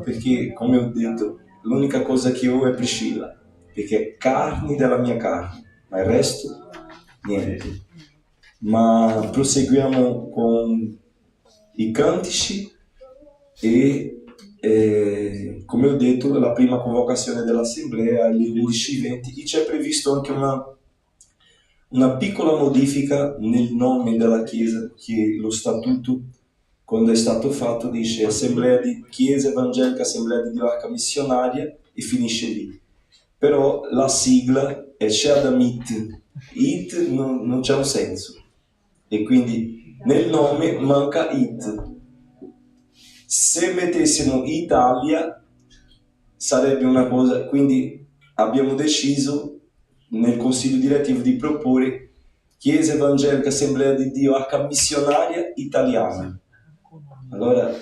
perché, come ho detto, l'unica cosa che ho è Priscilla, perché è carne della mia carne, ma il resto, niente. Ma proseguiamo con i cantici e, come ho detto, la prima convocazione dell'assemblea alle 11:20, e c'è previsto anche una piccola modifica nel nome della Chiesa, che lo statuto, quando è stato fatto, dice Assemblea di Chiesa Evangelica, Assemblea di Dio Arca Missionaria, e finisce lì. Però la sigla è Shadamit, it non c'è un senso, e quindi nel nome manca it. Se mettessimo Italia sarebbe una cosa, quindi abbiamo deciso nel consiglio direttivo di proporre Chiesa Evangelica Assemblea di Dio Arca Missionaria Italiana. Allora,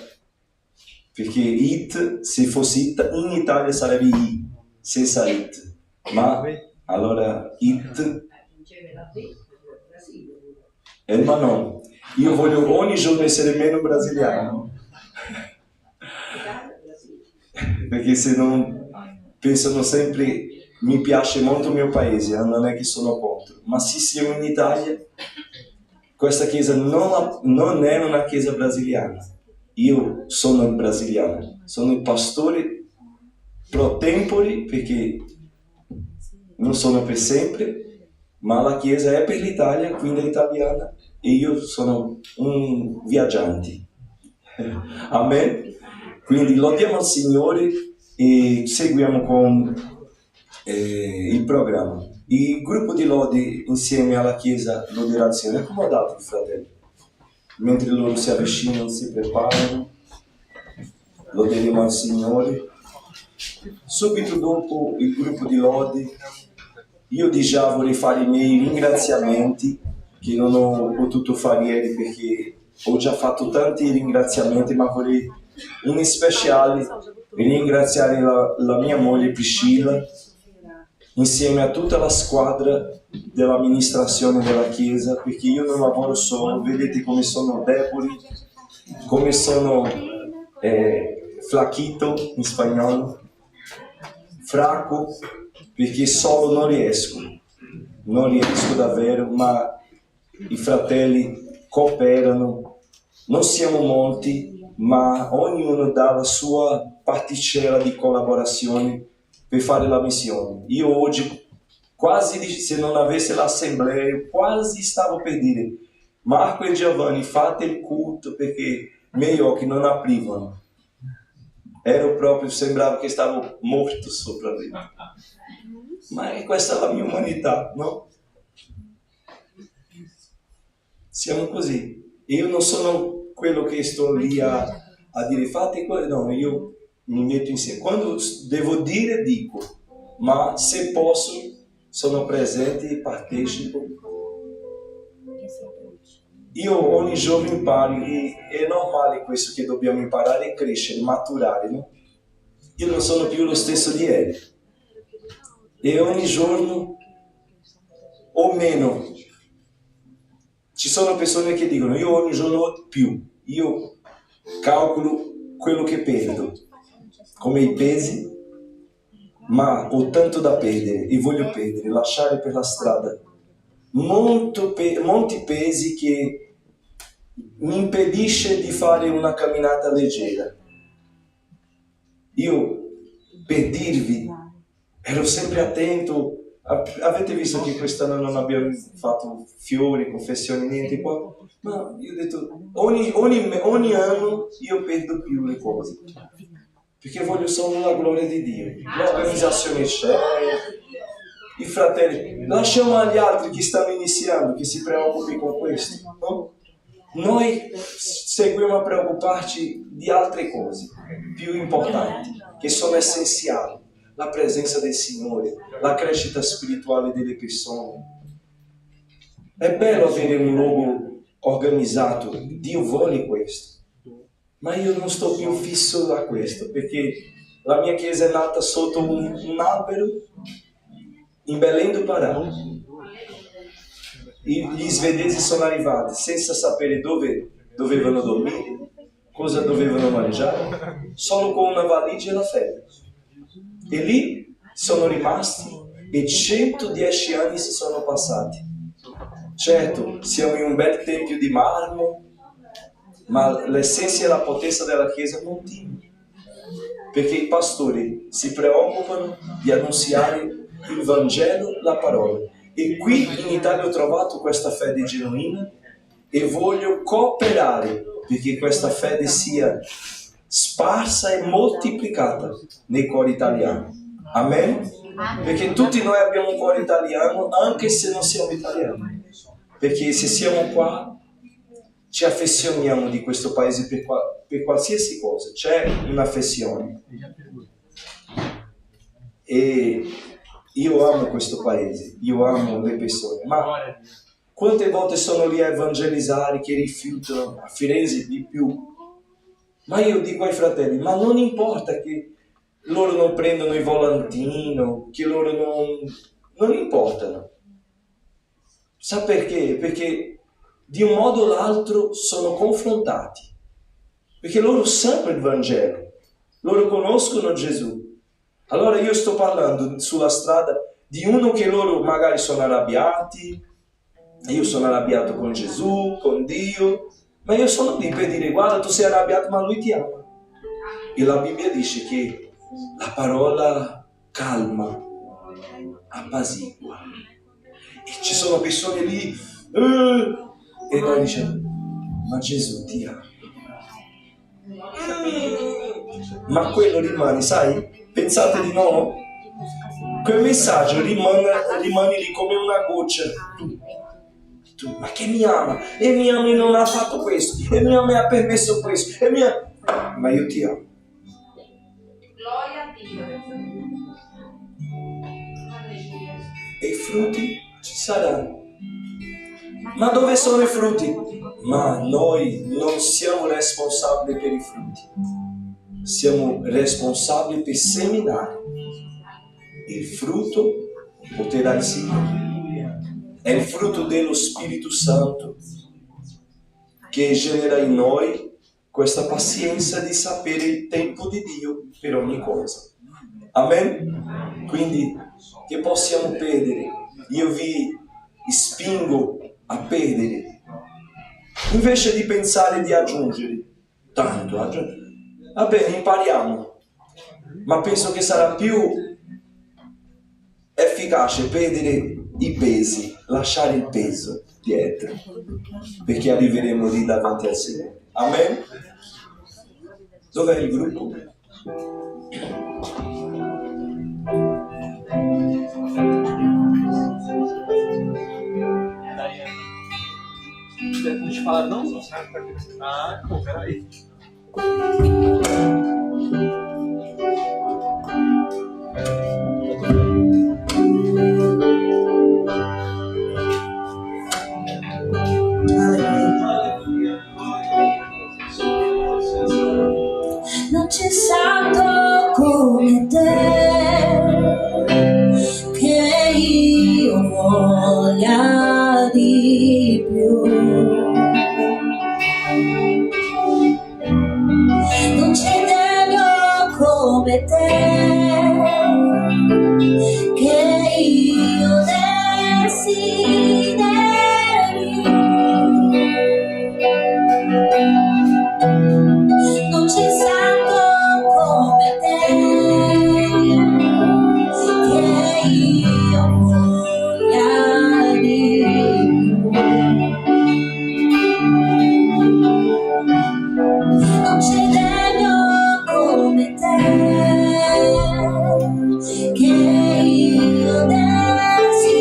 perché it, se fosse in Italia sarebbe I, senza it, ma allora it, ma no, io voglio ogni giorno essere meno brasiliano, perché se non pensano sempre, mi piace molto il mio paese, non è che sono contro, ma se siamo in Italia, questa chiesa non è una chiesa brasiliana. Io sono il brasiliano, sono il pastore pro tempore, perché non sono per sempre, ma la chiesa è per l'Italia, quindi è italiana, e io sono un viaggiante. Amen. Quindi lodiamo al Signore e seguiamo con il programma. Il gruppo di lode insieme alla Chiesa loderà il Signore. Accomodatevi, fratelli, mentre loro si avvicinano, si preparano, loderemo al Signore. Subito dopo il gruppo di lode, io di già vorrei fare i miei ringraziamenti, che non ho potuto fare ieri perché ho già fatto tanti ringraziamenti, ma vorrei in speciale ringraziare la mia moglie Priscilla, insieme a tutta la squadra dell'amministrazione della Chiesa, perché io non lavoro solo, vedete come sono deboli, come sono flaquito in spagnolo, fraco, perché solo non riesco davvero, ma i fratelli cooperano, non siamo molti, ma ognuno dà la sua particella di collaborazione per fare la missione. Io oggi, quasi se non avesse l'assemblea, quasi stavo per dire Marco e Giovanni, fate il culto, perché i miei occhi non aprivano. Ero proprio, sembrava che stavo morto sopra lì. Ma questa è la mia umanità, no? Siamo così. Io non sono quello che sto lì a dire fate quello, no, io mi metto insieme. Quando devo dire, dico, ma se posso, sono presente e partecipo. Io ogni giorno imparo, e è normale questo che dobbiamo imparare, crescere, maturare, no? Io non sono più lo stesso di ieri. E ogni giorno, o meno, ci sono persone che dicono io ogni giorno più, io calcolo quello che perdo, come i pesi, ma ho tanto da perdere e voglio perdere, lasciare per la strada molti pesi che mi impedisce di fare una camminata leggera. Io, per dirvi, ero sempre attento. Avete visto che quest'anno non abbiamo fatto fiori, confessioni, niente qua? Ma io ho detto, ogni anno io perdo più le cose, perché voglio solo la gloria di Dio. L'organizzazione c'è, i fratelli, lasciamo agli altri che stanno iniziando, che si preoccupi con questo, no? Noi seguiamo a preoccuparci di altre cose più importanti, che sono essenziali. La presenza del Signore, la crescita spirituale delle persone. È bello avere un luogo organizzato, Dio vuole questo, ma io non sto più fisso a questo, perché la mia chiesa è nata sotto un albero in Belém do Pará. Gli svedesi sono arrivati senza sapere dove dovevano dormire, cosa dovevano mangiare? Solo con una valigia e la fede. E lì sono rimasti e 110 anni si sono passati. Certo, siamo in un bel tempio di marmo, ma l'essenza e la potenza della Chiesa continua. Perché i pastori si preoccupano di annunziare il Vangelo, la parola. E qui in Italia ho trovato questa fede genuina e voglio cooperare perché questa fede sia sparsa e moltiplicata nei cuori italiani. Amen? Perché tutti noi abbiamo un cuore italiano anche se non siamo italiani. Perché se siamo qua ci affezioniamo di questo paese per qualsiasi cosa, c'è un'affezione. E io amo questo paese, io amo le persone, ma quante volte sono lì a evangelizzare che rifiutano, a Firenze di più. Ma io dico ai fratelli, ma non importa che loro non prendono il volantino, che loro non importano. Sa perché? Perché di un modo o l'altro sono confrontati. Perché loro sanno il Vangelo, loro conoscono Gesù. Allora io sto parlando sulla strada di uno che loro magari sono arrabbiati, io sono arrabbiato con Gesù, con Dio, ma io sono lì per dire, guarda, tu sei arrabbiato, ma Lui ti ama. E la Bibbia dice che la parola calma, appasigua. E ci sono persone lì, e noi diciamo, ma Gesù ti ama. Ma quello rimane, sai? Pensate di no? Quel messaggio rimane lì come una goccia. Ma che mi ama? E mi ama e non ha fatto questo. E mi ama e ha permesso questo. Ma io ti amo. Gloria a Dio. E i frutti ci saranno. Ma dove sono i frutti? Ma noi non siamo responsabili per i frutti. Siamo responsabili per seminare. Il frutto potrà il Signore. È il frutto dello Spirito Santo che genera in noi questa pazienza di sapere il tempo di Dio per ogni cosa. Amen? Quindi che possiamo perdere? Io vi spingo a perdere. Invece di pensare di aggiungere tanto, va bene, impariamo, ma penso che sarà più efficace perdere i pesi, lasciare il peso dietro, perché arriveremo lì davanti al Signore. Amen? Dov'è il gruppo? Não te falaram não? Ah, pô, peraí. Non c'è santo come te che io voglia di più. Non c'è degno come te che io desideri. Non c'è santo come te che io voglia di più. Non c'è degno come te che io desideri.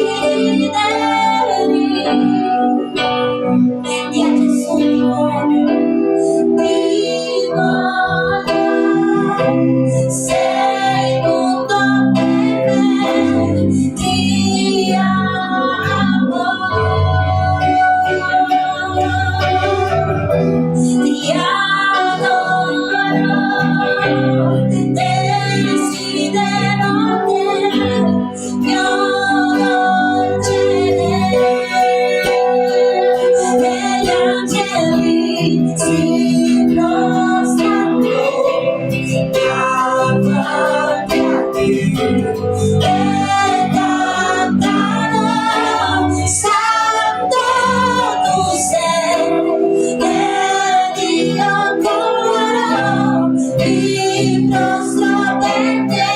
prostro per te,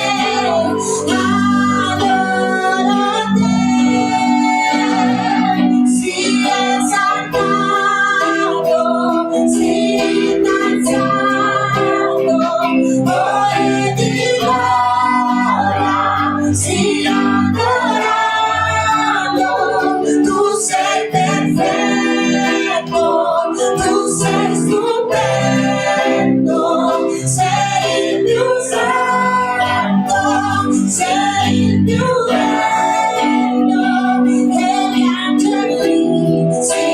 adoro te, sii esaltato, sii innalzato, ore di gloria, sii adorato, tu sei perfetto, tu sei stupendo, sei il più santo, sei il più bello, e gli angeli si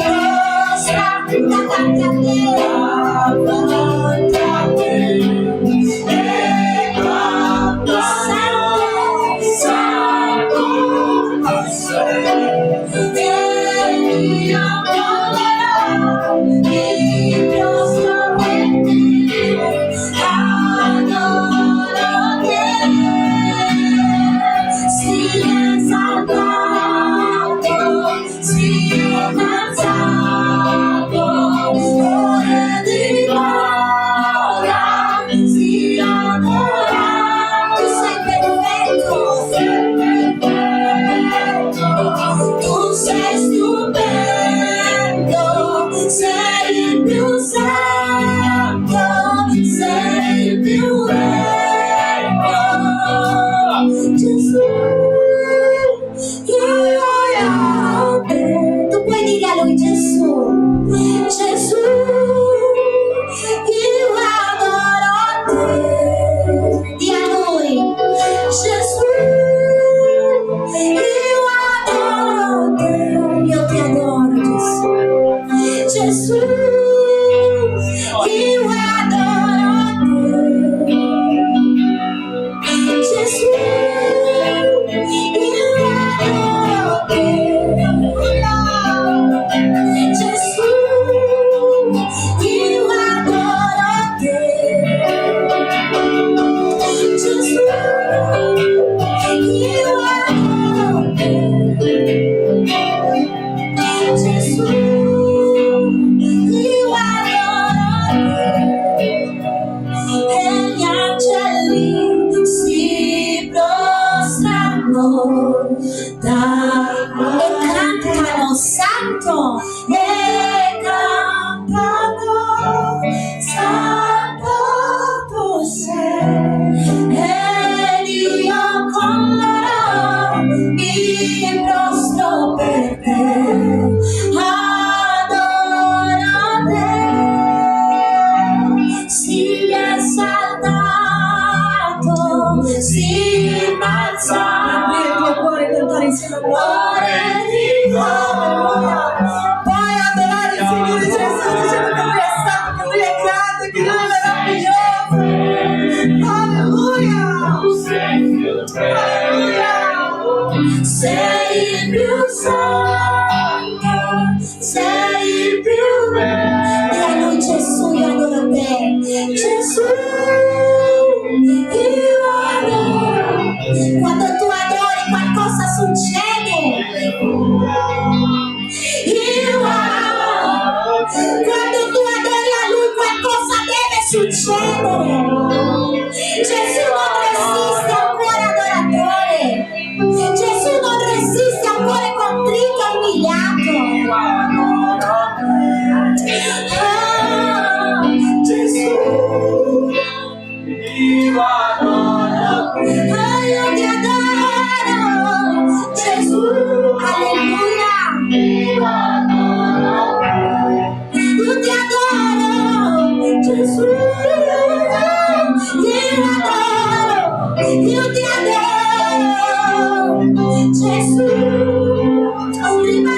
prostrano davanti a te, e quando santo sei, e io volerò, mi prostro per te, adoro te, sii esaltato, sii innalzato, ore di gloria, sii adorato, tu sei perfetto, tu sei stupendo, sei il più santo, sei il più bello, Gesù, io amo te. Tu puoi dire a lui, Gesù, Gesù, io adoro te. Di a lui, Gesù, io adoro te. Io ti adoro, Gesù. Gesù, io adoro te. Gesù, io adoro te. Gesù, io adoro te. Gesù, io adoro te. Gesù, io adoro te. E gli angeli si prostrano e cantano santo, e cantano santo tu sei, ed io con loro mi prostro per te, adoro te, sii esaltato, sii innalzato, apri il tuo cuore e cantare insieme a ore di gloria. Puoi adorare il Signore Gesù dicendo che Lui è santo, che Lui è grande, che Lui è meraviglioso. Alleluia! Alleluia! Sei il più santo, sei il più bello. E a Lui, Gesù, io adoro te. Gesù, io adoro. Quando tu adori qualcosa succede. Io adoro. Quando tu adori a Lui qualcosa deve succedere. Gesù non resiste a un cuore adoratore. Gesù non resiste a un cuore contrito e umiliato. Gesù, io ti adoro, Gesù, alleluia. Io ti adoro, Gesù, io ti adoro, Gesù, prima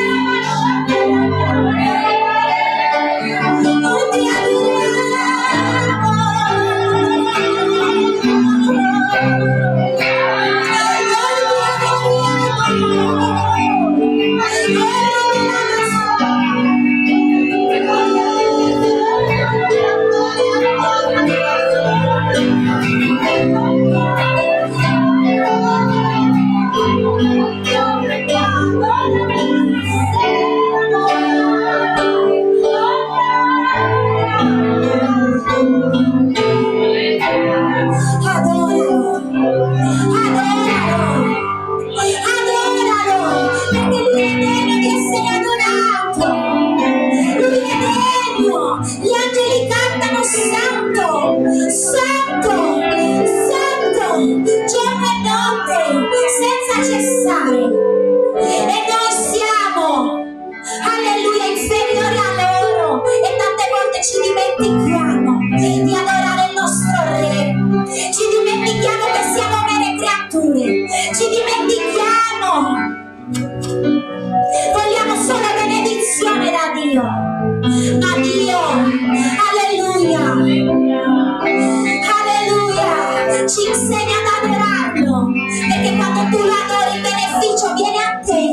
ci insegna ad adorarlo, perché quando tu lo adori il beneficio viene a te.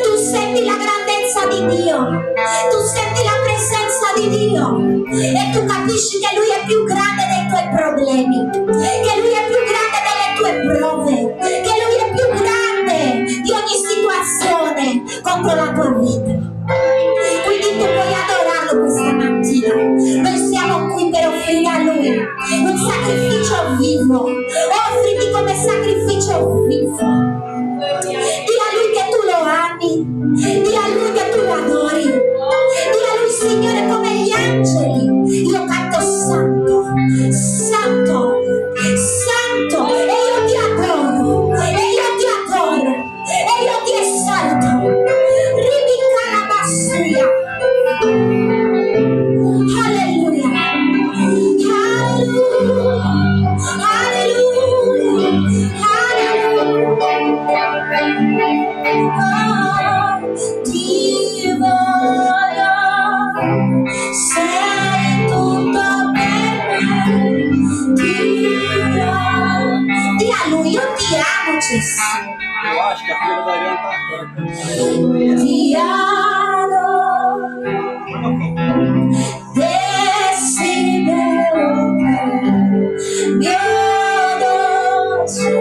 Tu senti la grandezza di Dio, tu senti la presenza di Dio e tu capisci che Lui è più grande dei tuoi problemi, che Lui è più grande delle tue prove, che Lui è più grande di ogni situazione contro la tua vita. Quindi tu puoi adorarlo questa mattina. Noi siamo qui per offrire a Lui un sacrificio vivo. Offriti come sacrificio vivo. Di a Lui che tu lo ami, di a Lui che tu lo adori, di a Lui, Signore, come gli angeli. Io canto santo, santo, santo, e io ti adoro, e io ti adoro, e io ti esalto. Ribicana bassuia. Alleluia, alleluia, ti voglio, sei tutto per me, di a Lui, io ti amo, Gesù. Eu acho que a filha da Ariana tá fraca. Ti adoro, desidero mio dolce.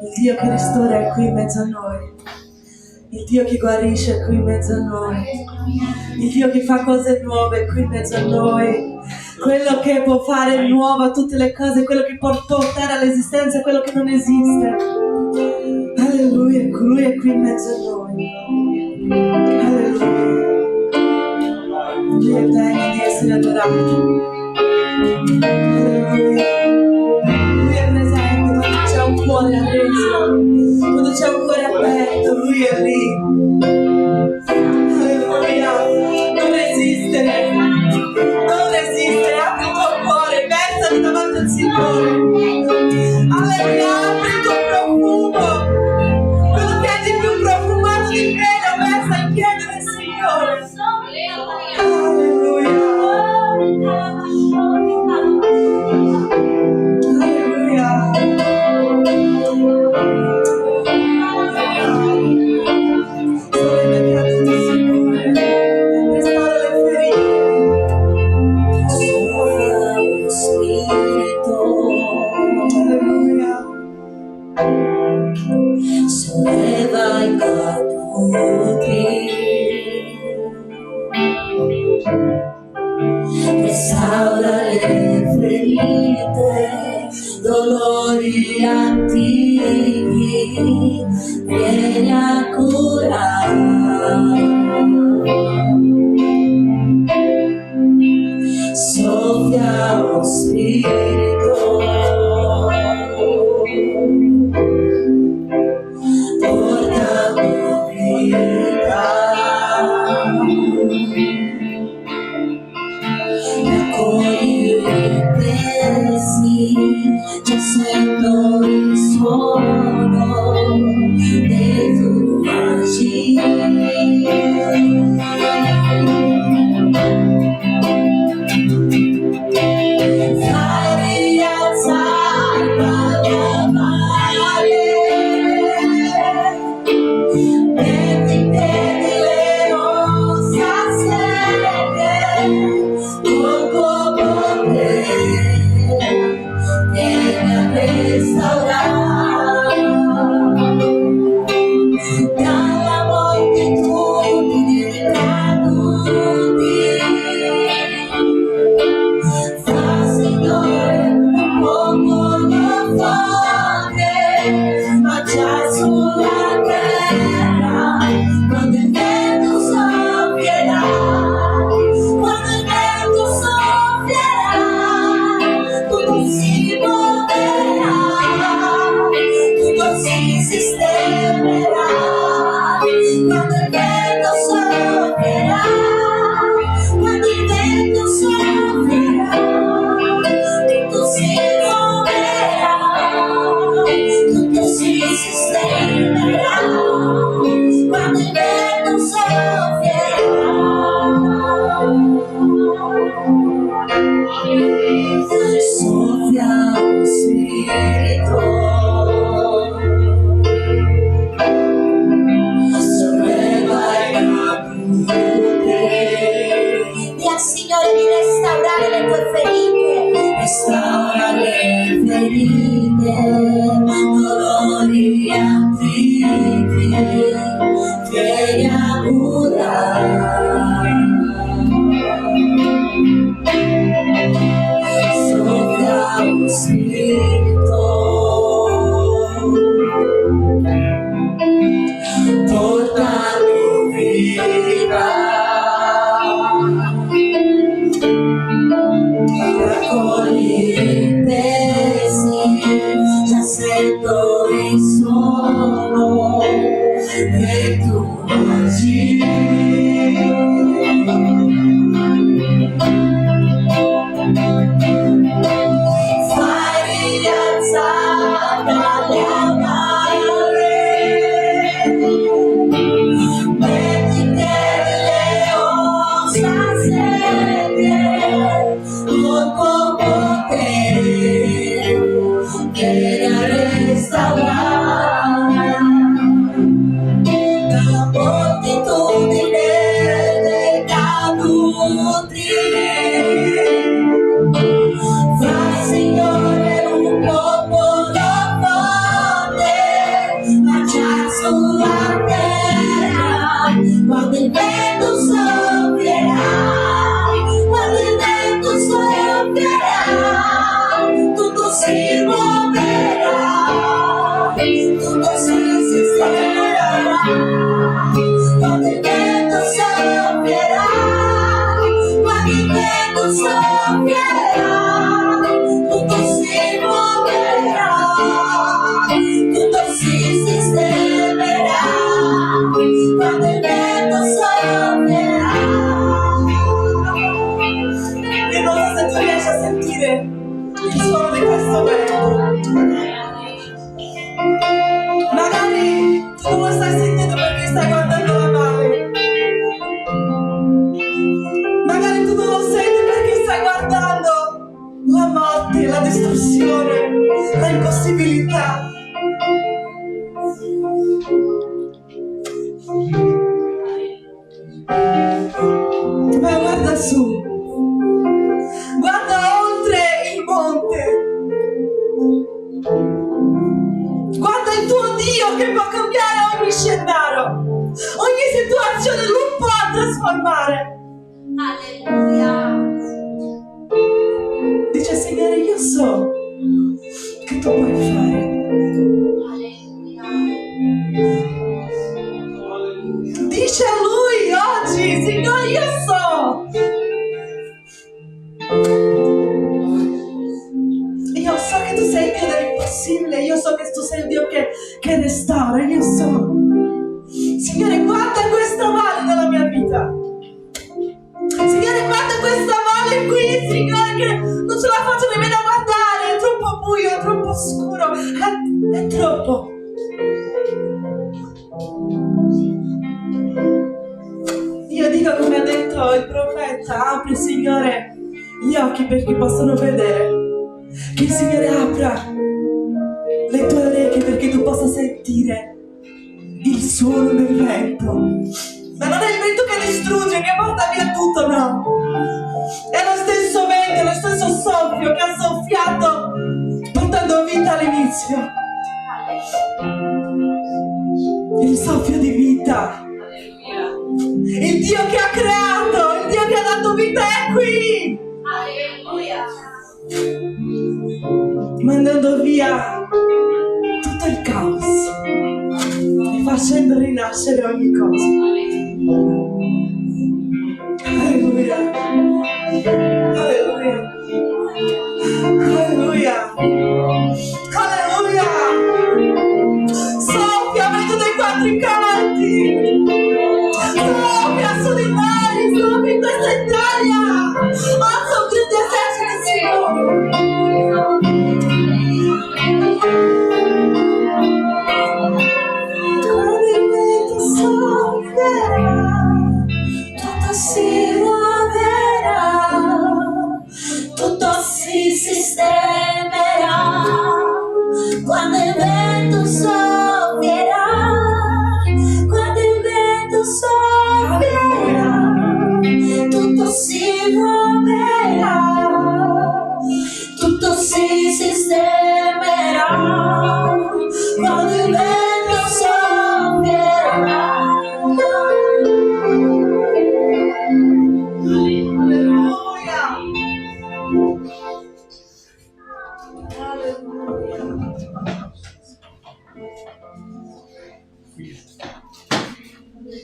Il Dio che restaura è qui in mezzo a noi, il Dio che guarisce è qui in mezzo a noi, il Dio che fa cose nuove è qui in mezzo a noi, quello che può fare nuova tutte le cose, quello che può portare all'esistenza quello che non esiste. Alleluia, Lui è qui in mezzo a noi. Alleluia. Lui è degno di essere adorato. Alleluia. Lui è presente quando c'è un cuore arreso, quando c'è un cuore aperto, Lui è lì. Alleluia. Non resistere, non resistere, apri il tuo cuore, versati davanti al Signore. Alleluia, apri il tuo profumo, quello che è di più profumato di credo, versa in piedi del Signore. Alleluia. Solleva i caduti, restaura le ferite, dolori antichi, vieni a curare. Soffia lo spirito, porta mobilità, raccogli i pesi, già sento il suono dei tuoi fai soffia lo Spirito, solleva i caduti. Dì al Signore di restaurare le tue ferite, restaura le ferite, dolori antichi, vieni a curare. Soffia lo Spirito, portalo vita, raccogli i pesi, già sento il suono che tu agì. Fai rialzare le mani, metti che le ossa serie con tuo potere, vieni a restaurare la moltitudine dei caduti. Fai, Signore, un popolo forte, marciare sulla terra, quando il vento soffierà, quando il vento soffierà, tutto si muoverà, tutto si sistemerà, quando il vento soffierà, quando il vento soffierà, tutto si muoverà, tutto si sistemerà, quando il vento soffierà. Io non so se tu riesci a sentire il suono di questo vento. Magari tu non lo stai sentendo perché stai guardando la nave. Magari tu non lo senti perché stai guardando la morte, la distruzione, la impossibilità. Ma guarda su, guarda oltre il monte, guarda il tuo Dio che può cambiare ogni scenario, ogni situazione Lui può trasformare. Alleluia. Dice Signore, io so che tu puoi fare. Dice a Lui oggi, Signore, io so. Io so che tu sei il Dio dell'impossibile, io so che tu sei il Dio che restaura, io so. Signore, guarda questa valle della mia vita. Signore, guarda questa valle qui, Signore, che non ce la faccio nemmeno a guardare, è troppo buio, è troppo scuro, è troppo. Io dico come ha detto il profeta, apri, Signore, gli occhi perché possano vedere. Che il Signore apra le tue orecchie perché tu possa sentire il suono del vento. Ma non è il vento che distrugge, che porta via tutto, no. È lo stesso vento, lo stesso soffio che ha soffiato portando vita all'inizio. Il soffio di vita. Il Dio che ha creato, il Dio che ha dato vita è qui. Alleluia. Mandando via tutto il caos e facendo rinascere ogni cosa. Alleluia. Alleluia. Alleluia. Alleluia. Soffia vento dei quattro canti. Soffia su di noi, soffia in questa Italia. Alza un grido di esercito, Signore. Quando il vento soffierà, tutto si muoverà, tutto si sistemerà, quando il vento soffierà, quando il vento soffierà, tutto si muoverà, tutto si sistemerà, quando il vento soffierà.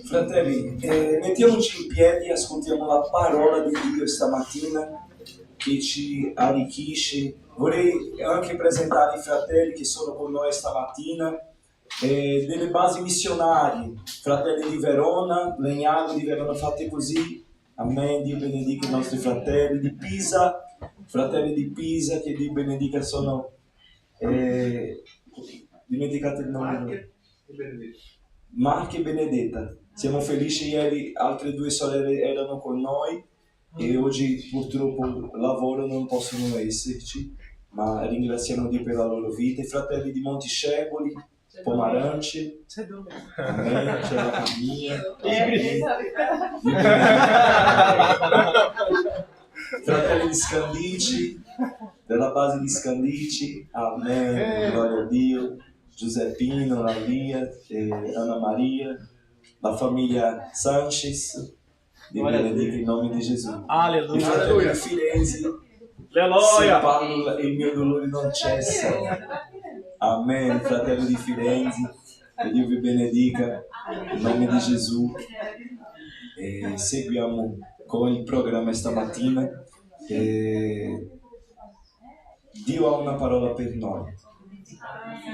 Fratelli, mettiamoci in piedi e ascoltiamo la parola di Dio stamattina che ci arricchisce. Vorrei anche presentare i fratelli che sono con noi stamattina, delle basi missionarie, fratelli di Verona, Legnago di Verona, fate così, amen, Dio benedica i nostri fratelli di Pisa, fratelli di Pisa, che Dio benedica, sono, dimenticate il nome, Marco e Benedetta. Siamo felici, ieri altre 2 sorelle erano con noi e oggi purtroppo lavoro non possono esserci, ma ringraziamo Dio per la loro vita. I fratelli di Montiscevoli, Pomarance, amen, c'è la famiglia, fratelli di Scandici, della base di Scandici, amen, gloria a Dio, Giuseppino, la Lia, Anna Maria, la famiglia Sanchez, Dio benedica in nome di Gesù. Alleluia. I fratelli di Firenze, se Alleluia. parlo il mio dolore non cessa. Amen, fratelli di Firenze, che Dio vi benedica in nome di Gesù. E seguiamo con il programma stamattina. Dio ha una parola per noi.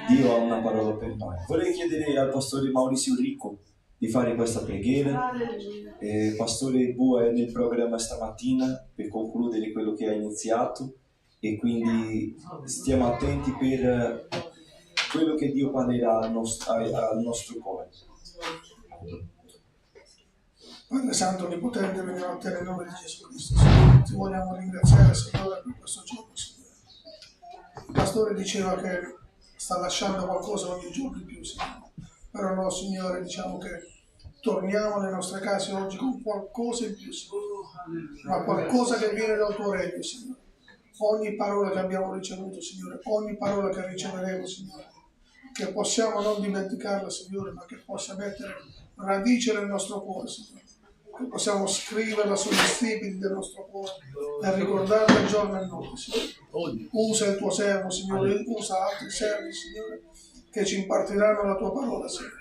Dio ha una parola per noi. Vorrei chiedere al pastore Maurizio Ricco di fare questa preghiera. Pastore Bua è nel programma stamattina per concludere quello che ha iniziato e quindi stiamo attenti per quello che Dio parlerà al nostro cuore. Padre Santo, Onnipotente, veniamo a te nel nome di Gesù Cristo. Signore. Ti vogliamo ringraziare, Signore, per questo giorno, Signore. Il pastore diceva che sta lasciando qualcosa ogni giorno in più, Signore. Però no, Signore, diciamo che torniamo alle nostre case oggi con qualcosa in più, Signore. Ma qualcosa che viene dal tuo regno, Signore. Ogni parola che abbiamo ricevuto, Signore, ogni parola che riceveremo, Signore, che possiamo non dimenticarla, Signore, ma che possa mettere radice nel nostro cuore, Signore. Che possiamo scriverla sugli stipiti del nostro cuore e ricordarla giorno e notte, Signore. Usa il tuo servo, Signore, usa altri servi, Signore, che ci impartiranno la tua parola, Signore.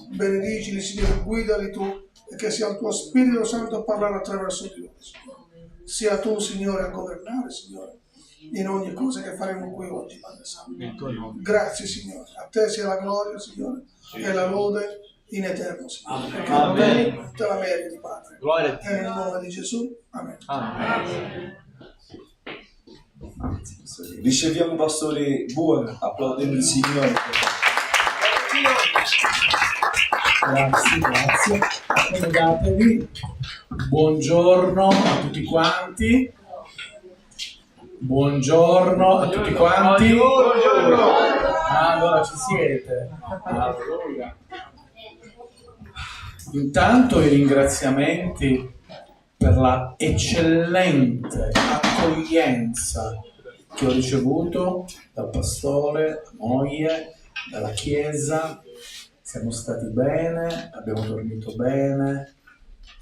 Benedicili, Signore, guidali tu e che sia il tuo Spirito Santo a parlare attraverso di loro, Signore. Sia tu, Signore, a governare, Signore, in ogni cosa che faremo qui oggi, Padre Santo. Grazie, Signore. A te sia la gloria, Signore, e la lode in eterno, Signore. Perché Amen. te la meriti, Padre. Gloria a te. E nel nome di Gesù. Amen. Amen. Riceviamo pastore Bua applaudendo il Signore. Grazie. Accomodatevi. Buongiorno a tutti quanti. Buongiorno a tutti quanti. Allora ci siete. Alleluia. Intanto i ringraziamenti per la eccellente accoglienza che ho ricevuto dal pastore, da moglie, dalla chiesa. Siamo stati bene, abbiamo dormito bene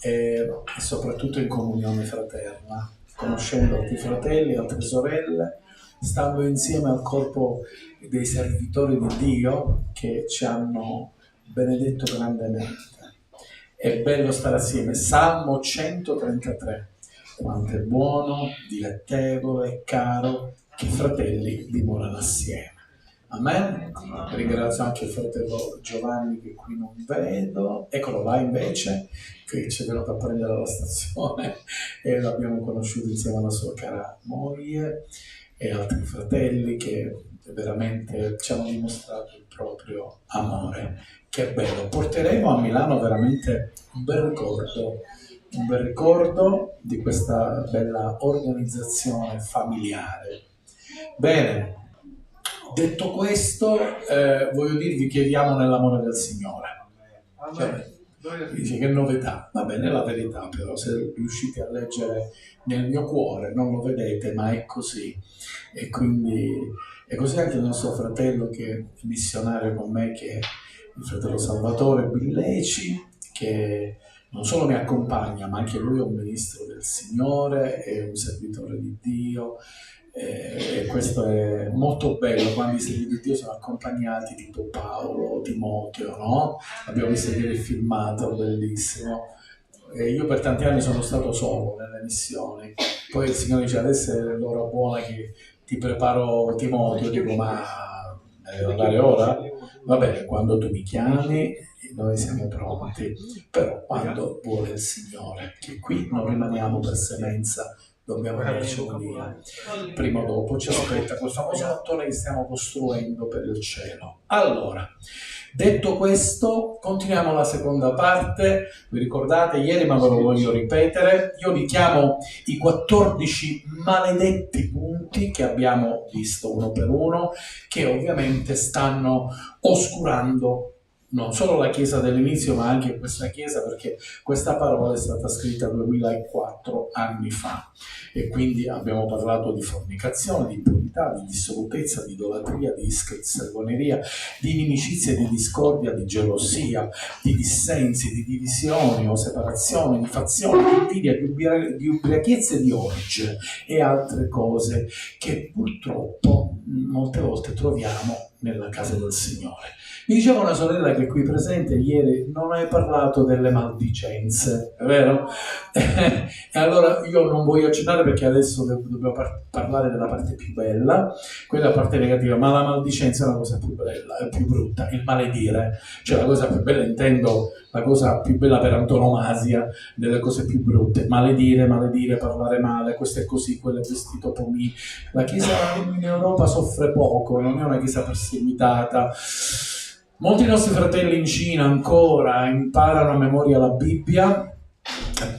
e soprattutto in comunione fraterna, conoscendo altri fratelli, altre sorelle, stando insieme al corpo dei servitori di Dio che ci hanno benedetto grandemente. È bello stare assieme. Salmo 133. Quanto è buono, dilettevole e caro che i fratelli dimorano assieme. Amen. Ringrazio anche il fratello Giovanni che qui non vedo. Eccolo là invece, che ci è venuto a prendere alla stazione e l'abbiamo conosciuto insieme alla sua cara moglie e altri fratelli che veramente ci hanno dimostrato il proprio amore. Che bello, porteremo a Milano veramente un bel ricordo di questa bella organizzazione familiare Bene, detto questo, voglio dirvi che viviamo nell'amore del Signore. Cioè, dice che novità, va bene, è la verità, però se riuscite a leggere nel mio cuore non lo vedete, ma è così. E quindi è così anche il nostro fratello che è missionario con me, che è il fratello Salvatore Billeci, che non solo mi accompagna, ma anche lui è un ministro del Signore, è un servitore di Dio. E questo è molto bello quando i servitori di Dio sono accompagnati, tipo Paolo, Timoteo, no? Abbiamo visto ieri il filmato, bellissimo. E io per tanti anni sono stato solo nelle missioni, poi il Signore dice adesso è l'ora buona che ti preparo Timoteo, dico ma devo andare ora? Va bene, quando tu mi chiami noi siamo pronti, però quando vuole il Signore, che qui non rimaniamo per semenza, dobbiamo andarcene via, prima o dopo ci aspetta quel famoso mattone che stiamo costruendo per il cielo. Allora, detto questo, continuiamo la seconda parte. Vi ricordate ieri, ma ve lo voglio ripetere, io li chiamo i 14 maledetti punti che abbiamo visto uno per uno, che ovviamente stanno oscurando non solo la Chiesa dell'inizio, ma anche questa Chiesa, perché questa parola è stata scritta 2004 anni fa. E quindi abbiamo parlato di fornicazione, di impurità, di dissolutezza, di idolatria, di stregoneria, di inimicizia, di discordia, di gelosia, di dissensi, di divisioni o separazioni, di fazioni, di invidia, di ubriachezze, di orge e altre cose che purtroppo molte volte troviamo nella casa del Signore. Mi diceva una sorella che è qui presente ieri, non hai parlato delle maldicenze, è vero? E allora io non voglio accennare perché adesso dobbiamo parlare della parte più bella, quella parte negativa, ma la maldicenza è la cosa più bella, è più brutta, il maledire, cioè la cosa più bella, intendo la cosa più bella per antonomasia delle cose più brutte, maledire, parlare male, questo è così, quello è vestito pomì. La Chiesa in Europa soffre poco, non è una Chiesa perseguitata. Molti nostri fratelli in Cina ancora imparano a memoria la Bibbia,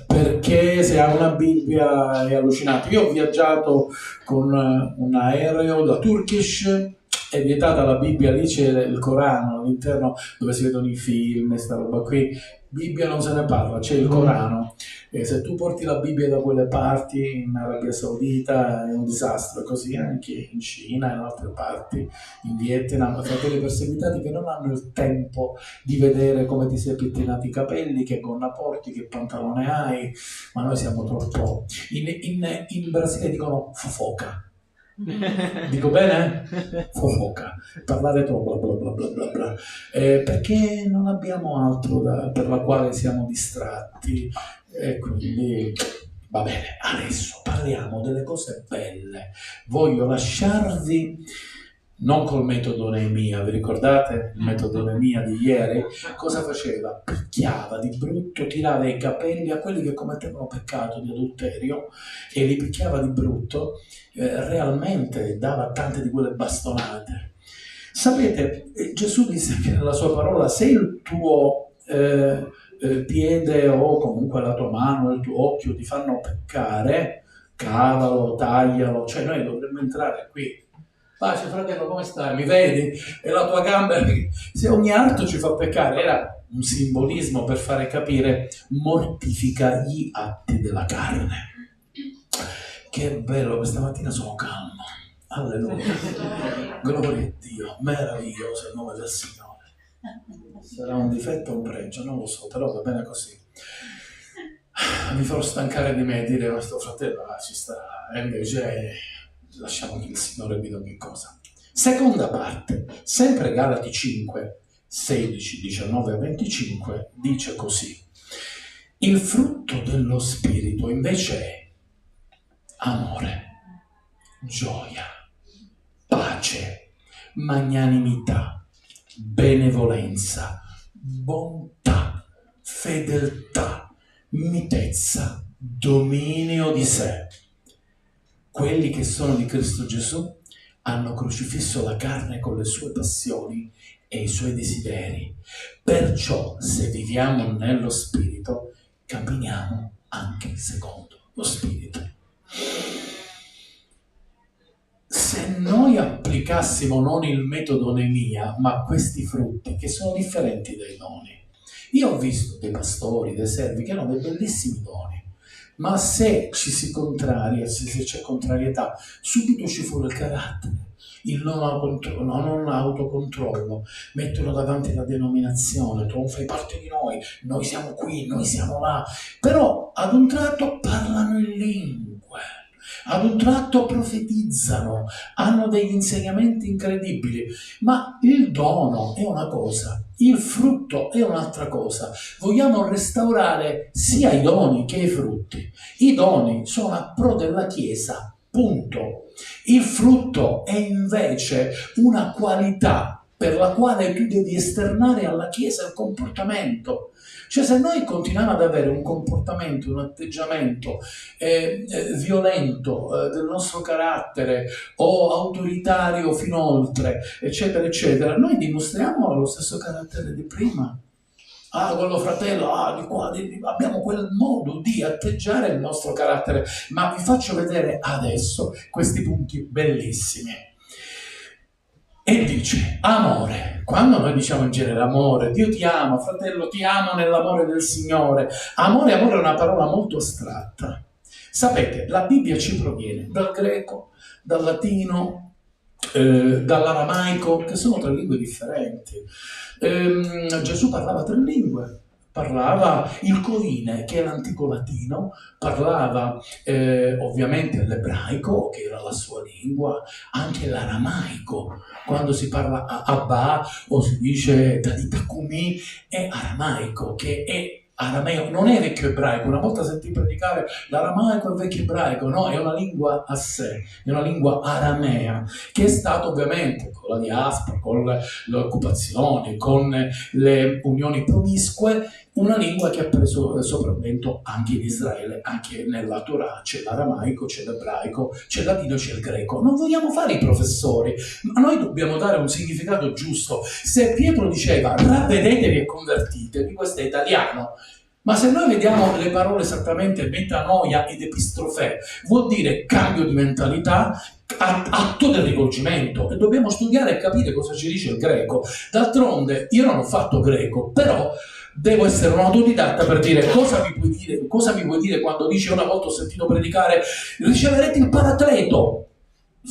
perché se ha una Bibbia è allucinante. Io ho viaggiato con un aereo da Turkish, è vietata la Bibbia, lì c'è il Corano all'interno dove si vedono i film e sta roba qui. Bibbia non se ne parla, c'è il Corano. E se tu porti la Bibbia da quelle parti, in Arabia Saudita, è un disastro. Così anche in Cina e in altre parti, in Vietnam, fratelli perseguitati che non hanno il tempo di vedere come ti sei pettinati i capelli, che gonna porti, che pantalone hai, ma noi siamo troppo... In Brasile dicono fofoca. Dico bene? Fofoca, parlare troppo bla bla bla bla bla, perché non abbiamo altro per la quale siamo distratti, e quindi va bene. Adesso parliamo delle cose belle. Voglio lasciarvi non col metodo Neemia, vi ricordate il metodo Neemia di ieri? Cosa faceva? Picchiava di brutto, tirava i capelli a quelli che commettevano peccato di adulterio e li picchiava di brutto, realmente dava tante di quelle bastonate. Sapete, Gesù disse che nella sua parola, se il tuo piede o comunque la tua mano o il tuo occhio ti fanno peccare, cavalo, taglialo, cioè noi dovremmo entrare qui. Pace fratello, come stai? Mi vedi? E la tua gamba, se ogni arto ci fa peccare, era un simbolismo per fare capire, mortifica gli atti della carne. Che bello, questa mattina sono calmo. Alleluia. Gloria a Dio, meraviglioso il nome del Signore. Sarà un difetto o un pregio, non lo so, però va bene così. Mi farò stancare di me dire questo fratello, ci sta, e invece lasciamo che il Signore guida ogni cosa. Seconda parte, sempre Galati 5, 16, 19 e 25, dice così: il frutto dello Spirito invece è amore, gioia, pace, magnanimità, benevolenza, bontà, fedeltà, mitezza, dominio di sé. Quelli che sono di Cristo Gesù hanno crocifisso la carne con le sue passioni e i suoi desideri. Perciò, se viviamo nello Spirito, camminiamo anche secondo lo Spirito. Se se noi applicassimo non il metodo Nemia, ma questi frutti che sono differenti dai doni. Io ho visto dei pastori, dei servi che hanno dei bellissimi doni, ma se ci si contraria, se c'è contrarietà, subito ci fuori il carattere, il non autocontrollo, mettono davanti la denominazione, tu non fai parte di noi siamo qui, noi siamo là, però ad un tratto parlano in lingue, ad un tratto profetizzano, hanno degli insegnamenti incredibili, ma il dono è una cosa, il frutto è un'altra cosa. Vogliamo restaurare sia i doni che i frutti. I doni sono a pro della Chiesa, punto. Il frutto è invece una qualità per la quale tu devi esternare alla Chiesa il comportamento. Cioè, se noi continuiamo ad avere un comportamento, un atteggiamento violento del nostro carattere o autoritario fin oltre, eccetera, eccetera, noi dimostriamo lo stesso carattere di prima. Quello fratello, di qua, abbiamo quel modo di atteggiare il nostro carattere. Ma vi faccio vedere adesso questi punti bellissimi. E dice, amore. Quando noi diciamo in genere amore, Dio ti ama, fratello, ti amo nell'amore del Signore. Amore è una parola molto astratta. Sapete, la Bibbia ci proviene dal greco, dal latino, dall'aramaico, che sono 3 lingue differenti. Gesù parlava 3 lingue. Parlava il coine, che è l'antico latino, parlava ovviamente l'ebraico, che era la sua lingua, anche l'aramaico. Quando si parla Abba o si dice Taditakumi, è aramaico, che è arameo, non è vecchio ebraico. Una volta sentì predicare l'aramaico è vecchio ebraico, no, è una lingua a sé, è una lingua aramea, che è stata ovviamente con la diaspora, con le occupazioni, con le unioni promiscue, una lingua che ha preso sopravvento anche in Israele, anche nella Torah. C'è l'aramaico, c'è l'ebraico, c'è il latino, c'è il greco. Non vogliamo fare i professori, ma noi dobbiamo dare un significato giusto. Se Pietro diceva ravvedetevi e convertitevi, questo è italiano. Ma se noi vediamo le parole esattamente metanoia ed epistrofè, vuol dire cambio di mentalità, atto del rivolgimento, e dobbiamo studiare e capire cosa ci dice il greco. D'altronde io non ho fatto greco, però devo essere un autodidatta per dire cosa mi puoi dire quando dice, una volta ho sentito predicare, riceverete il paracleto.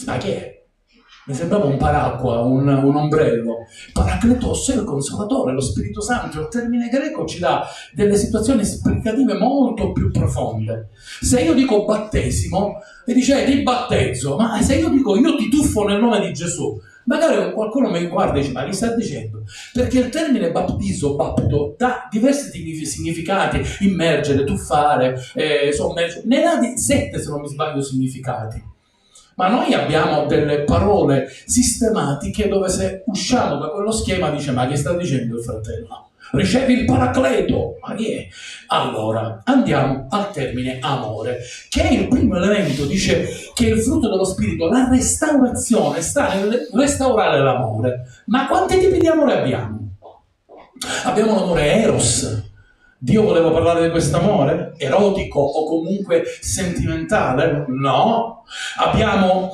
Ma che è? Mi sembrava un paracqua, un ombrello. Paracletos è il consolatore, lo Spirito Santo. Il termine greco ci dà delle situazioni esplicative molto più profonde. Se io dico battesimo, mi dice ti battezzo, ma se io dico io ti tuffo nel nome di Gesù, magari qualcuno mi guarda e dice ma che sta dicendo? Perché il termine baptizo, bapto, dà diversi significati: immergere, tuffare, sommergere. Ne dà 7, se non mi sbaglio, significati. Ma noi abbiamo delle parole sistematiche dove, se usciamo da quello schema, dice ma che sta dicendo il fratello? Ricevi il paracleto, ma chi è? Allora, andiamo al termine amore, che è il primo elemento. Dice che il frutto dello spirito, la restaurazione, sta nel restaurare l'amore. Ma quanti tipi di amore abbiamo? Abbiamo l'amore eros. Dio voleva parlare di questo amore? Erotico o comunque sentimentale? No. Abbiamo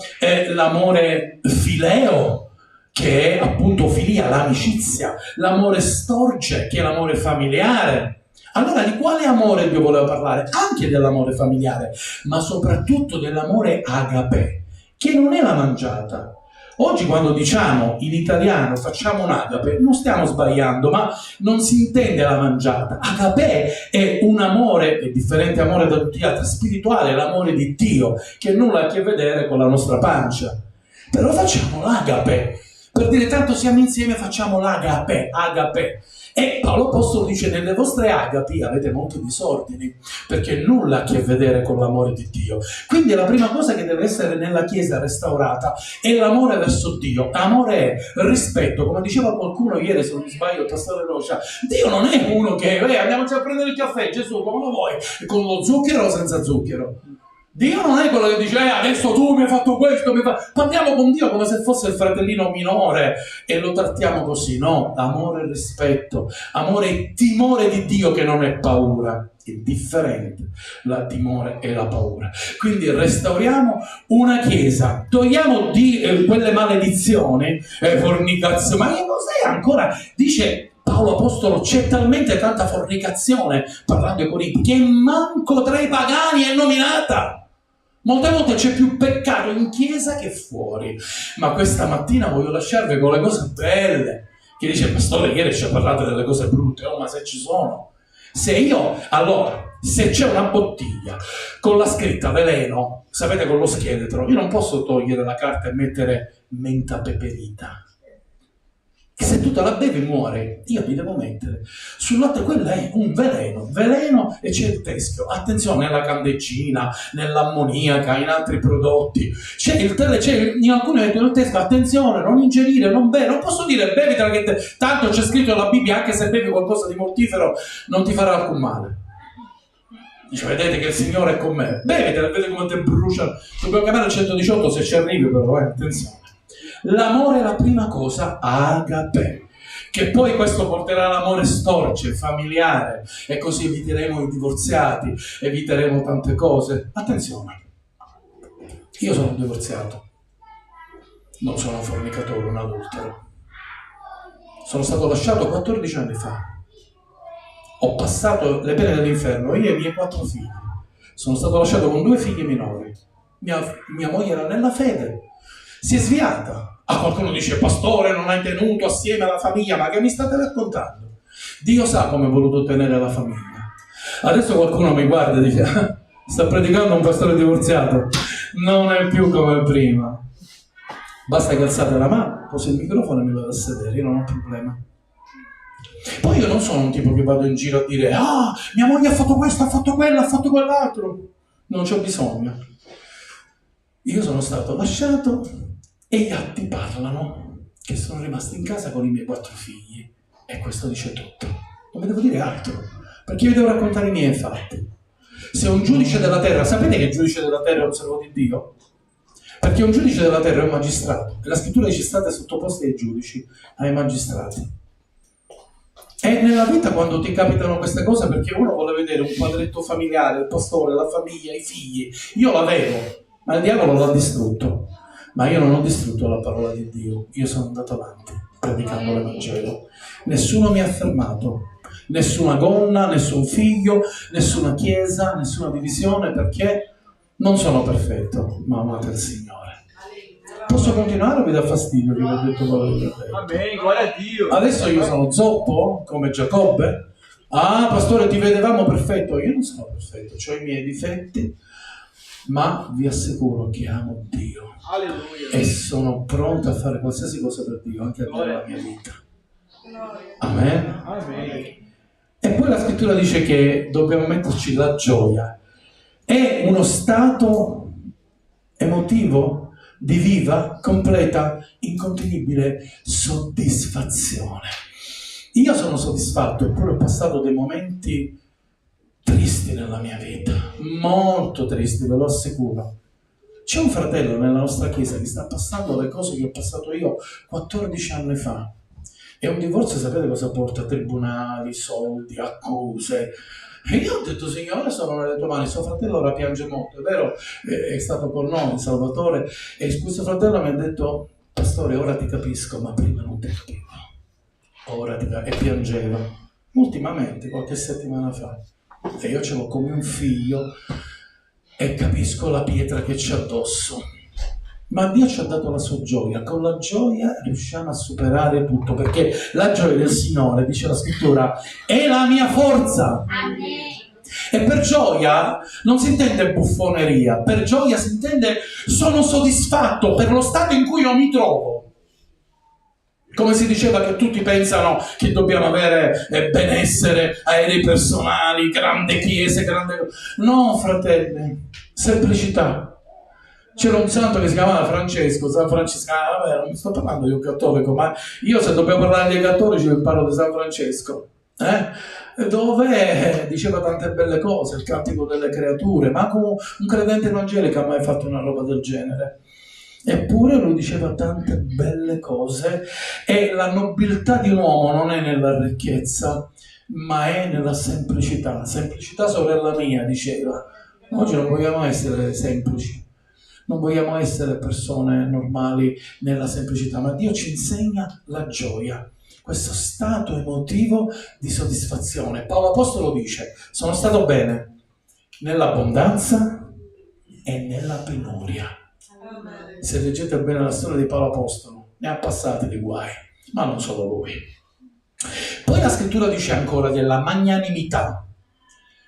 l'amore fileo, che è appunto filia, l'amicizia. L'amore storge, che è l'amore familiare. Allora, di quale amore Dio voleva parlare? Anche dell'amore familiare, ma soprattutto dell'amore agape, che non è la mangiata. Oggi, quando diciamo in italiano facciamo un agape, non stiamo sbagliando, ma non si intende la mangiata. Agape è un amore, è differente amore da tutti gli altri, spirituale, l'amore di Dio, che nulla ha a che vedere con la nostra pancia. Però facciamo l'agape, per dire tanto siamo insieme, facciamo l'agape, agape. E Paolo Apostolo dice: nelle vostre agapi avete molti disordini, perché nulla ha a che vedere con l'amore di Dio. Quindi la prima cosa che deve essere nella Chiesa restaurata è l'amore verso Dio. Amore è rispetto, come diceva qualcuno ieri, se non mi sbaglio, il pastore Rocia. Dio non è uno che andiamoci a prendere il caffè, Gesù come lo vuoi, con lo zucchero o senza zucchero. Dio non è quello che dice adesso tu mi hai fatto questo, parliamo con Dio come se fosse il fratellino minore e lo trattiamo così. No, amore e rispetto, amore e timore di Dio, che non è paura. È differente la timore e la paura. Quindi restauriamo una chiesa, togliamo quelle maledizioni, fornicazione, ma che cos'è ancora? Dice Paolo Apostolo, c'è talmente tanta fornicazione, parlando ai Corinti, che manco tra i pagani è nominata. Molte volte c'è più peccato in chiesa che fuori. Ma questa mattina voglio lasciarvi con le cose belle. Che dice, pastore, ieri ci ha parlato delle cose brutte. Oh, ma se ci sono. Se c'è una bottiglia con la scritta veleno, sapete, con lo scheletro, io non posso togliere la carta e mettere menta peperita. E se tu te la bevi muore, io ti devo mettere sul latte, quello è un veleno, e c'è il teschio. Attenzione, nella candeggina, nell'ammoniaca, in altri prodotti. In alcuni mettono il teschio, attenzione, non ingerire, non bere. Non posso dire bevitela, che tanto c'è scritto nella Bibbia, anche se bevi qualcosa di mortifero non ti farà alcun male. Dice, vedete che il Signore è con me. Bevitela, vedete come te brucia. Dobbiamo chiamare il 118 se ci arrivi, però, attenzione. L'amore è la prima cosa, agape, che poi questo porterà all'amore storce, familiare, e così eviteremo i divorziati, eviteremo tante cose. Attenzione, io sono un divorziato, non sono un fornicatore, un adultero. Sono stato lasciato 14 anni fa, ho passato le pene dell'inferno, io e i miei 4 figli. Sono stato lasciato con 2 figli minori, mia moglie era nella fede, si è sviata. Qualcuno dice, pastore, non hai tenuto assieme alla famiglia. Ma che mi state raccontando? Dio sa come ho voluto tenere la famiglia. Adesso qualcuno mi guarda e dice, sta predicando un pastore divorziato. Non è più come prima. Basta che alzate la mano, poso il microfono e mi vado a sedere, io non ho problema. Poi io non sono un tipo che vado in giro a dire, mia moglie ha fatto questo, ha fatto quello, ha fatto quell'altro. Non c'ho bisogno. Io sono stato lasciato e gli atti parlano, che sono rimasto in casa con i miei 4 figli, e questo dice tutto. Non vi devo dire altro, perché io vi devo raccontare i miei fatti. Se un giudice della terra, sapete che il giudice della terra è un servo di Dio? Perché un giudice della terra è un magistrato, e la scrittura dice state sottoposti ai giudici, ai magistrati. E nella vita, quando ti capitano queste cose, perché uno vuole vedere un quadretto familiare, il pastore, la famiglia, i figli, io l'avevo, ma il diavolo l'ha distrutto. Ma io non ho distrutto la parola di Dio, io sono andato avanti predicando l'Evangelo. Nessuno mi ha fermato, nessuna gonna, nessun figlio, nessuna chiesa, nessuna divisione, perché non sono perfetto, ma amate il Signore. Posso continuare o vi dà fastidio che vi ho detto quello che vi ho detto? Amen, gloria a Dio. Adesso io sono zoppo, come Giacobbe. Pastore, ti vedevamo perfetto. Io non sono perfetto, ho i miei difetti, ma vi assicuro che amo Dio. Alleluia. E sono pronto a fare qualsiasi cosa per Dio, anche nella mia vita. Amen. Amen. E poi la scrittura dice che dobbiamo metterci la gioia. È uno stato emotivo di viva, completa, incontenibile soddisfazione. Io sono soddisfatto, eppure ho passato dei momenti tristi nella mia vita, molto tristi, ve lo assicuro. C'è un fratello nella nostra chiesa che sta passando le cose che ho passato io 14 anni fa. E un divorzio, sapete cosa porta? Tribunali, soldi, accuse. E io ho detto, Signore, sono nelle tue mani. Suo fratello ora piange molto, è vero? È stato con noi, Salvatore. E questo fratello mi ha detto, pastore, ora ti capisco, ma prima non ti capivo. Ora ti capisco. E piangeva. Ultimamente, qualche settimana fa. E io ce l'ho come un figlio e capisco la pietra che c'è addosso. Ma Dio ci ha dato la sua gioia. Con la gioia riusciamo a superare tutto, perché la gioia del Signore, dice la scrittura, è la mia forza. Amen. E per gioia non si intende buffoneria, per gioia si intende sono soddisfatto per lo stato in cui io mi trovo. Come si diceva che tutti pensano che dobbiamo avere benessere, aerei personali, grande chiese, grande... No, fratelli, semplicità. C'era un santo che si chiamava Francesco, San Francescano, vabbè, non mi sto parlando di un cattolico, ma io se dobbiamo parlare dei cattolici vi parlo di San Francesco. dove diceva tante belle cose, il cantico delle creature, ma come un credente evangelico ha mai fatto una roba del genere? Eppure lui diceva tante belle cose, e la nobiltà di un uomo non è nella ricchezza, ma è nella semplicità. Semplicità, sorella mia, diceva. Oggi non vogliamo essere semplici, non vogliamo essere persone normali nella semplicità, ma Dio ci insegna la gioia, questo stato emotivo di soddisfazione. Paolo Apostolo dice: sono stato bene nell'abbondanza e nella penuria. Se leggete bene la storia di Paolo Apostolo, ne ha passati di guai, ma non solo lui. Poi la scrittura dice ancora della magnanimità.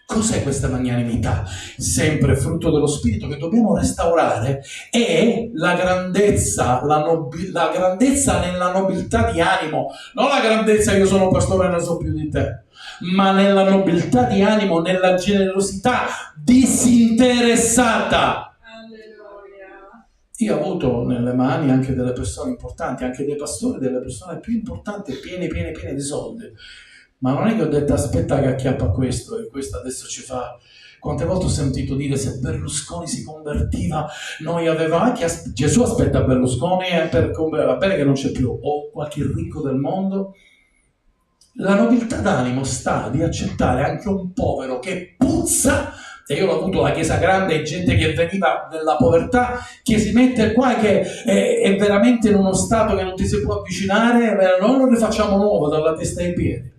Cos'è questa magnanimità? Sempre frutto dello spirito che dobbiamo restaurare, è la grandezza, la grandezza nella nobiltà di animo, non la grandezza io sono pastore e ne so più di te, ma nella nobiltà di animo, nella generosità disinteressata. Io ho avuto nelle mani anche delle persone importanti, anche dei pastori, delle persone più importanti, piene di soldi. Ma non è che ho detto aspetta che acchiappa questo e questo adesso ci fa. Quante volte ho sentito dire se Berlusconi si convertiva, noi avevamo anche Gesù aspetta Berlusconi va bene che non c'è più, o qualche ricco del mondo. La nobiltà d'animo sta di accettare anche un povero che puzza. E io l'ho avuto alla Chiesa Grande, e gente che veniva dalla povertà, che si mette qua, che è veramente in uno stato che non ti si può avvicinare, noi lo rifacciamo nuovo dalla testa ai piedi.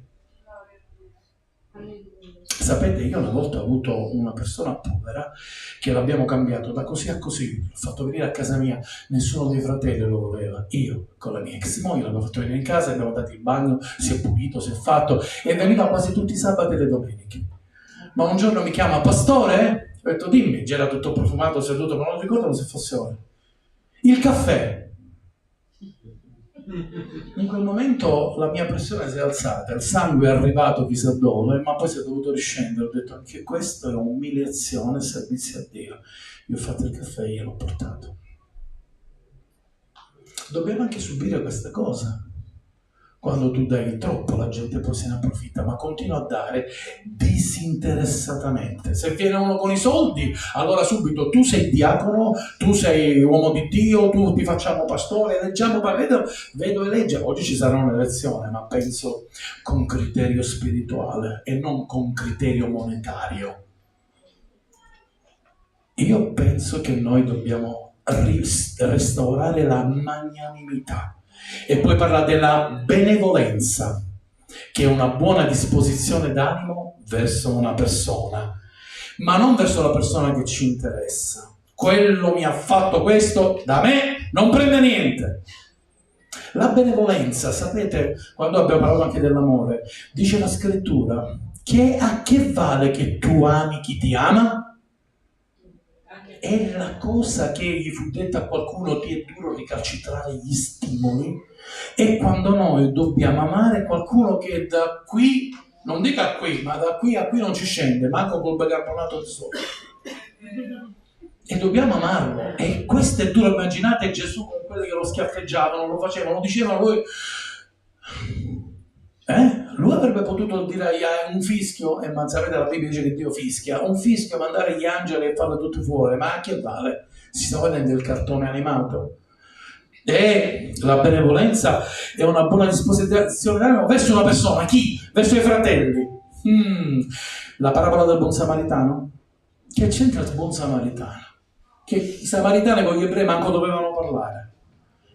Sapete, io una volta ho avuto una persona povera che l'abbiamo cambiato da così a così, l'ho fatto venire a casa mia, nessuno dei fratelli lo voleva, io con la mia ex moglie l'abbiamo fatto venire in casa, abbiamo dato il bagno, si è pulito, si è fatto, e veniva quasi tutti i sabati e le domeniche. Ma un giorno mi chiama: pastore? Ho detto dimmi, già era tutto profumato, seduto, ma non ricordo se fosse ora. Il caffè. In quel momento la mia pressione si è alzata, il sangue è arrivato chissà dove, ma poi si è dovuto riscendere. Ho detto anche questo è umiliazione, servizio a Dio. Io ho fatto il caffè e gliel'ho portato. Dobbiamo anche subire queste cose. Quando tu dai troppo la gente poi se ne approfitta, ma continua a dare disinteressatamente. Se viene uno con i soldi, allora subito tu sei diacono, tu sei uomo di Dio, tu ti facciamo pastore, leggiamo, vedo e legge. Oggi ci sarà un'elezione, ma penso con criterio spirituale e non con criterio monetario. Io penso che noi dobbiamo restaurare la magnanimità. E poi parla della benevolenza, che è una buona disposizione d'animo verso una persona, ma non verso la persona che ci interessa. Quello mi ha fatto questo, da me non prende niente. La benevolenza, sapete, quando abbiamo parlato anche dell'amore, dice la scrittura che a che vale che tu ami chi ti ama? È la cosa che gli fu detta a qualcuno: ti è duro ricalcitrare gli stimoli. E quando noi dobbiamo amare qualcuno che da qui, non dica qui, ma da qui a qui non ci scende, manco col bicarbonato di soda. E dobbiamo amarlo. E questo è duro. Immaginate Gesù con quelli che lo schiaffeggiavano, lo facevano, lo dicevano lui. Lui avrebbe potuto dire un fischio, e ma sapete la Bibbia dice che Dio fischia, un fischio, mandare gli angeli e farlo tutti fuori, ma a che vale? Si sta vedendo il cartone animato. E la benevolenza è una buona disposizione verso una persona. Chi? Verso i fratelli. La parabola del buon samaritano. Che c'entra il buon samaritano? Che i samaritani con gli ebrei manco dovevano parlare.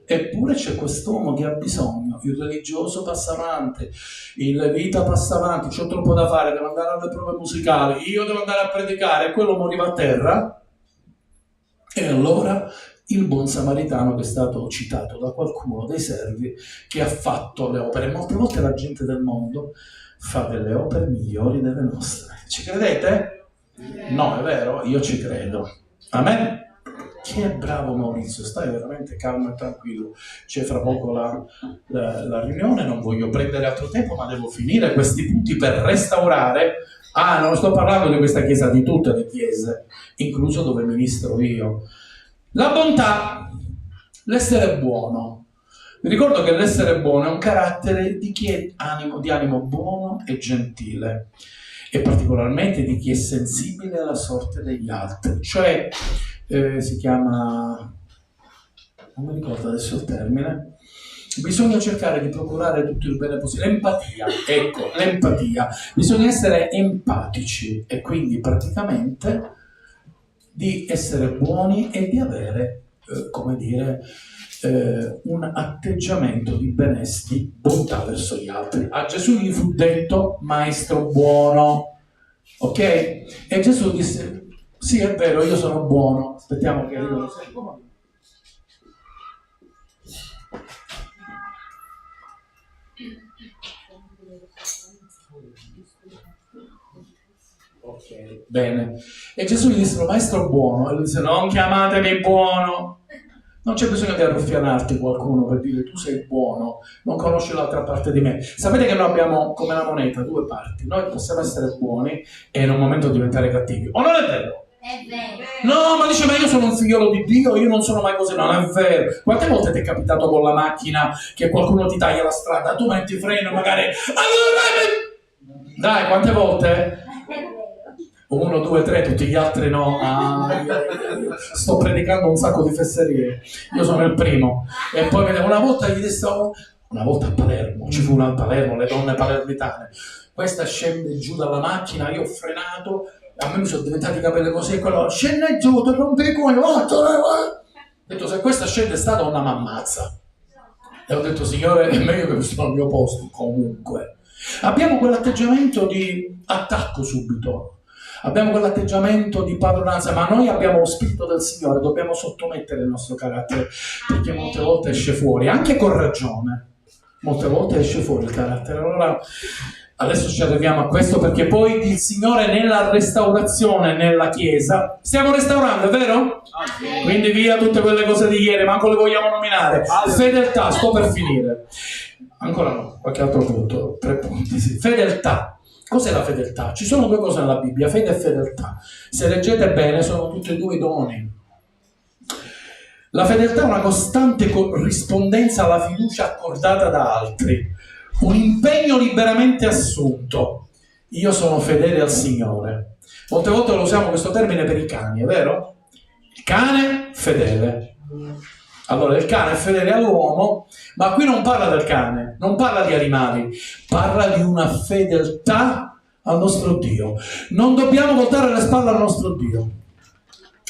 Eppure c'è quest'uomo che ha bisogno, il religioso passa avanti, il levita passa avanti, c'ho troppo da fare, devo andare alle prove musicali, io devo andare a predicare, e quello moriva a terra. E allora il buon samaritano, che è stato citato da qualcuno dei servi, che ha fatto le opere. Molte volte la gente del mondo fa delle opere migliori delle nostre. Ci credete? No, è vero, io ci credo. Amen? Che bravo Maurizio, stai veramente calmo e tranquillo. C'è fra poco la riunione, non voglio prendere altro tempo, ma devo finire questi punti per restaurare. Non sto parlando di questa chiesa, di tutte le chiese, incluso dove ministro io. La bontà, l'essere buono. Vi ricordo che l'essere buono è un carattere di chi è di animo buono e gentile, e particolarmente di chi è sensibile alla sorte degli altri, cioè si chiama, non mi ricordo adesso il termine, bisogna cercare di procurare tutto il bene possibile, l'empatia, ecco, l'empatia, bisogna essere empatici e quindi praticamente di essere buoni e di avere, come dire, un atteggiamento di benessere, di bontà verso gli altri. A Gesù gli fu detto maestro buono, ok? E Gesù disse sì, è vero, io sono buono. Aspettiamo che arrivi. Ok, bene. E Gesù gli disse maestro buono, e lui disse non chiamatemi buono. Non c'è bisogno di arruffianarti qualcuno per dire tu sei buono, non conosci l'altra parte di me. Sapete che noi abbiamo come la moneta due parti. Noi possiamo essere buoni e in un momento diventare cattivi. O non è vero? È vero. No, ma dice ma io sono un figliolo di Dio, io non sono mai così. Non è vero. Quante volte ti è capitato con la macchina che qualcuno ti taglia la strada, tu metti freno e magari... Dai, quante volte? 1, 2, 3, tutti gli altri no. Sto predicando un sacco di fesserie. Io sono il primo. E poi una volta gli disse, una volta a Palermo, ci fu una a Palermo, le donne palermitane. Questa scende giù dalla macchina, io ho frenato, a me mi sono diventati i capelli così, e quello scende giù, ti rompe i cuori, ho detto se questa scende è stata una mammazza. E ho detto signore, è meglio che mi sto al mio posto, comunque. Abbiamo quell'atteggiamento di attacco subito. Abbiamo quell'atteggiamento di padronanza, ma noi abbiamo lo spirito del Signore, dobbiamo sottomettere il nostro carattere, perché molte volte esce fuori, anche con ragione, molte volte esce fuori il carattere. Allora, adesso ci arriviamo a questo, perché poi il Signore nella restaurazione nella Chiesa, stiamo restaurando, è vero? Quindi via tutte quelle cose di ieri, manco le vogliamo nominare. Fedeltà, sto per finire. Ancora no, qualche altro punto, 3 punti, sì. Fedeltà. Cos'è la fedeltà? Ci sono due cose nella Bibbia, fede e fedeltà. Se leggete bene, sono tutti e due i doni. La fedeltà è una costante corrispondenza alla fiducia accordata da altri, un impegno liberamente assunto. Io sono fedele al Signore. Molte volte lo usiamo questo termine per i cani, è vero? Il cane fedele. Allora il cane è fedele all'uomo, ma qui non parla del cane, non parla di animali, parla di una fedeltà al nostro Dio. Non dobbiamo voltare le spalle al nostro Dio.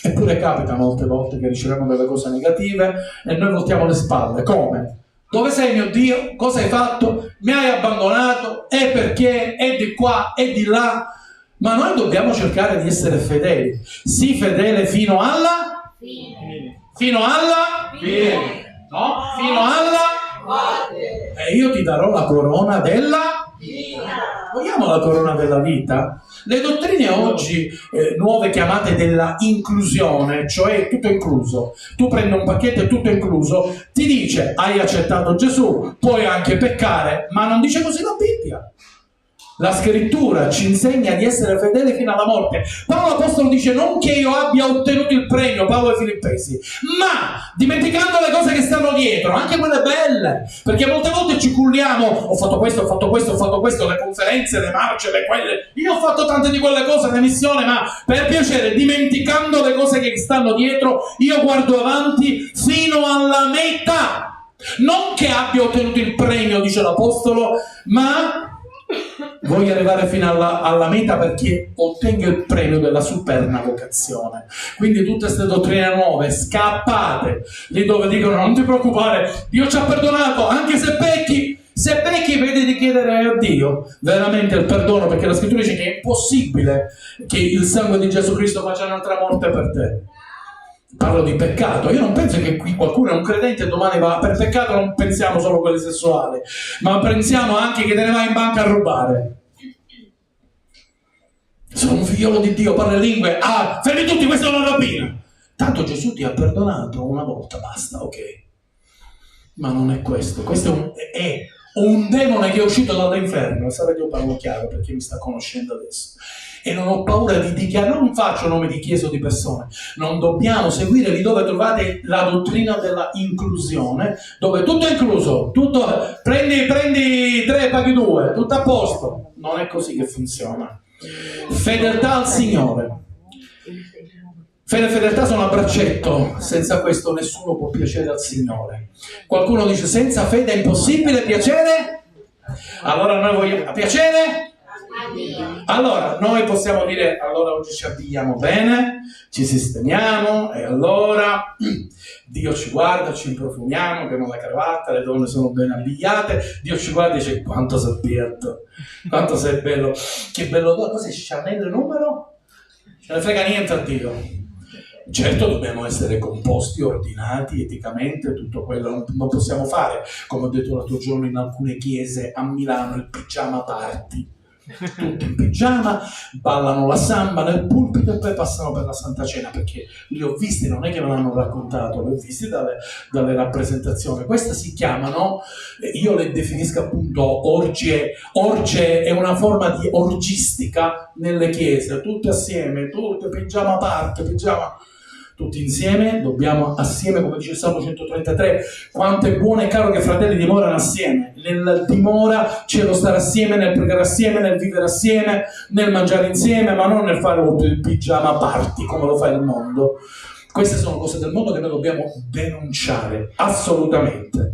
Eppure capita molte volte che riceviamo delle cose negative e noi voltiamo le spalle. Come? Dove sei mio Dio? Cosa hai fatto? Mi hai abbandonato? E perché? E di qua e di là. Ma noi dobbiamo cercare di essere fedeli. Sii fedele fino alla fine. Fino alla fine. No? Fino alla e io ti darò la corona della vita. Vogliamo la corona della vita? Le dottrine oggi nuove chiamate della inclusione, cioè tutto incluso. Tu prendi un pacchetto e tutto incluso, ti dice hai accettato Gesù, puoi anche peccare, ma non dice così la Bibbia. La scrittura ci insegna di essere fedeli fino alla morte. Paolo Apostolo dice non che io abbia ottenuto il premio, Paolo ai Filippesi, ma dimenticando le cose che stanno dietro, anche quelle belle, perché molte volte ci culliamo, ho fatto questo, ho fatto questo, ho fatto questo, le conferenze, le marce, le quelle, io ho fatto tante di quelle cose, le missioni, ma per piacere, dimenticando le cose che stanno dietro, io guardo avanti fino alla meta. Non che abbia ottenuto il premio, dice l'Apostolo, ma voglio arrivare fino alla meta perché ottengo il premio della superna vocazione. Quindi tutte queste dottrine nuove, scappate lì dove dicono non ti preoccupare, Dio ci ha perdonato anche se pecchi. Se pecchi vedi di chiedere a Dio veramente il perdono, perché la scrittura dice che è impossibile che il sangue di Gesù Cristo faccia un'altra morte per te. Parlo di peccato. Io non penso che qui qualcuno è un credente e domani va per peccato, non pensiamo solo a quelli sessuali, ma pensiamo anche che te ne vai in banca a rubare. Sono un figliolo di Dio, parlo le lingue, fermi tutti, questa è una rapina. Tanto Gesù ti ha perdonato una volta, basta, ok. Ma non è questo, questo è un demone che è uscito dall'inferno. Sapete, io parlo chiaro perché mi sta conoscendo adesso. e non ho paura di dichiarare, non faccio nome di chiesa o di persone, non dobbiamo seguire lì dove trovate la dottrina della inclusione, dove tutto è incluso, tutto, prendi 3 paghi 2, tutto a posto. Non è così che funziona. Fedeltà al Signore. Fede e fedeltà sono a braccetto, senza questo nessuno può piacere al Signore. Qualcuno dice senza fede è impossibile piacere? Allora noi vogliamo piacere? Allora noi possiamo dire, allora oggi ci abbiamo bene, ci sistemiamo e allora Dio ci guarda, ci improfumiamo, abbiamo la cravatta, le donne sono ben abbigliate, Dio ci guarda e dice quanto sei piatto, quanto sei bello, che bello, cos'è Chanel numero? Ce ne frega niente a Dio. Certo dobbiamo essere composti, ordinati, eticamente, tutto quello non possiamo fare, come ho detto l'altro giorno in alcune chiese a Milano, il pigiama party. Tutti in pigiama, ballano la samba nel pulpito e poi passano per la Santa Cena, perché li ho visti, non è che me l'hanno raccontato, li ho visti dalle rappresentazioni. Queste si chiamano, io le definisco appunto orge, è una forma di orgistica nelle chiese, tutte assieme, tutte pigiama party, tutti insieme, dobbiamo assieme, come dice il Salmo 133, quanto è buono e caro che fratelli dimorano assieme. Nel dimora c'è lo stare assieme, nel pregare assieme, nel vivere assieme, nel mangiare insieme, ma non nel fare il pigiama party come lo fa il mondo. Queste sono cose del mondo che noi dobbiamo denunciare, assolutamente.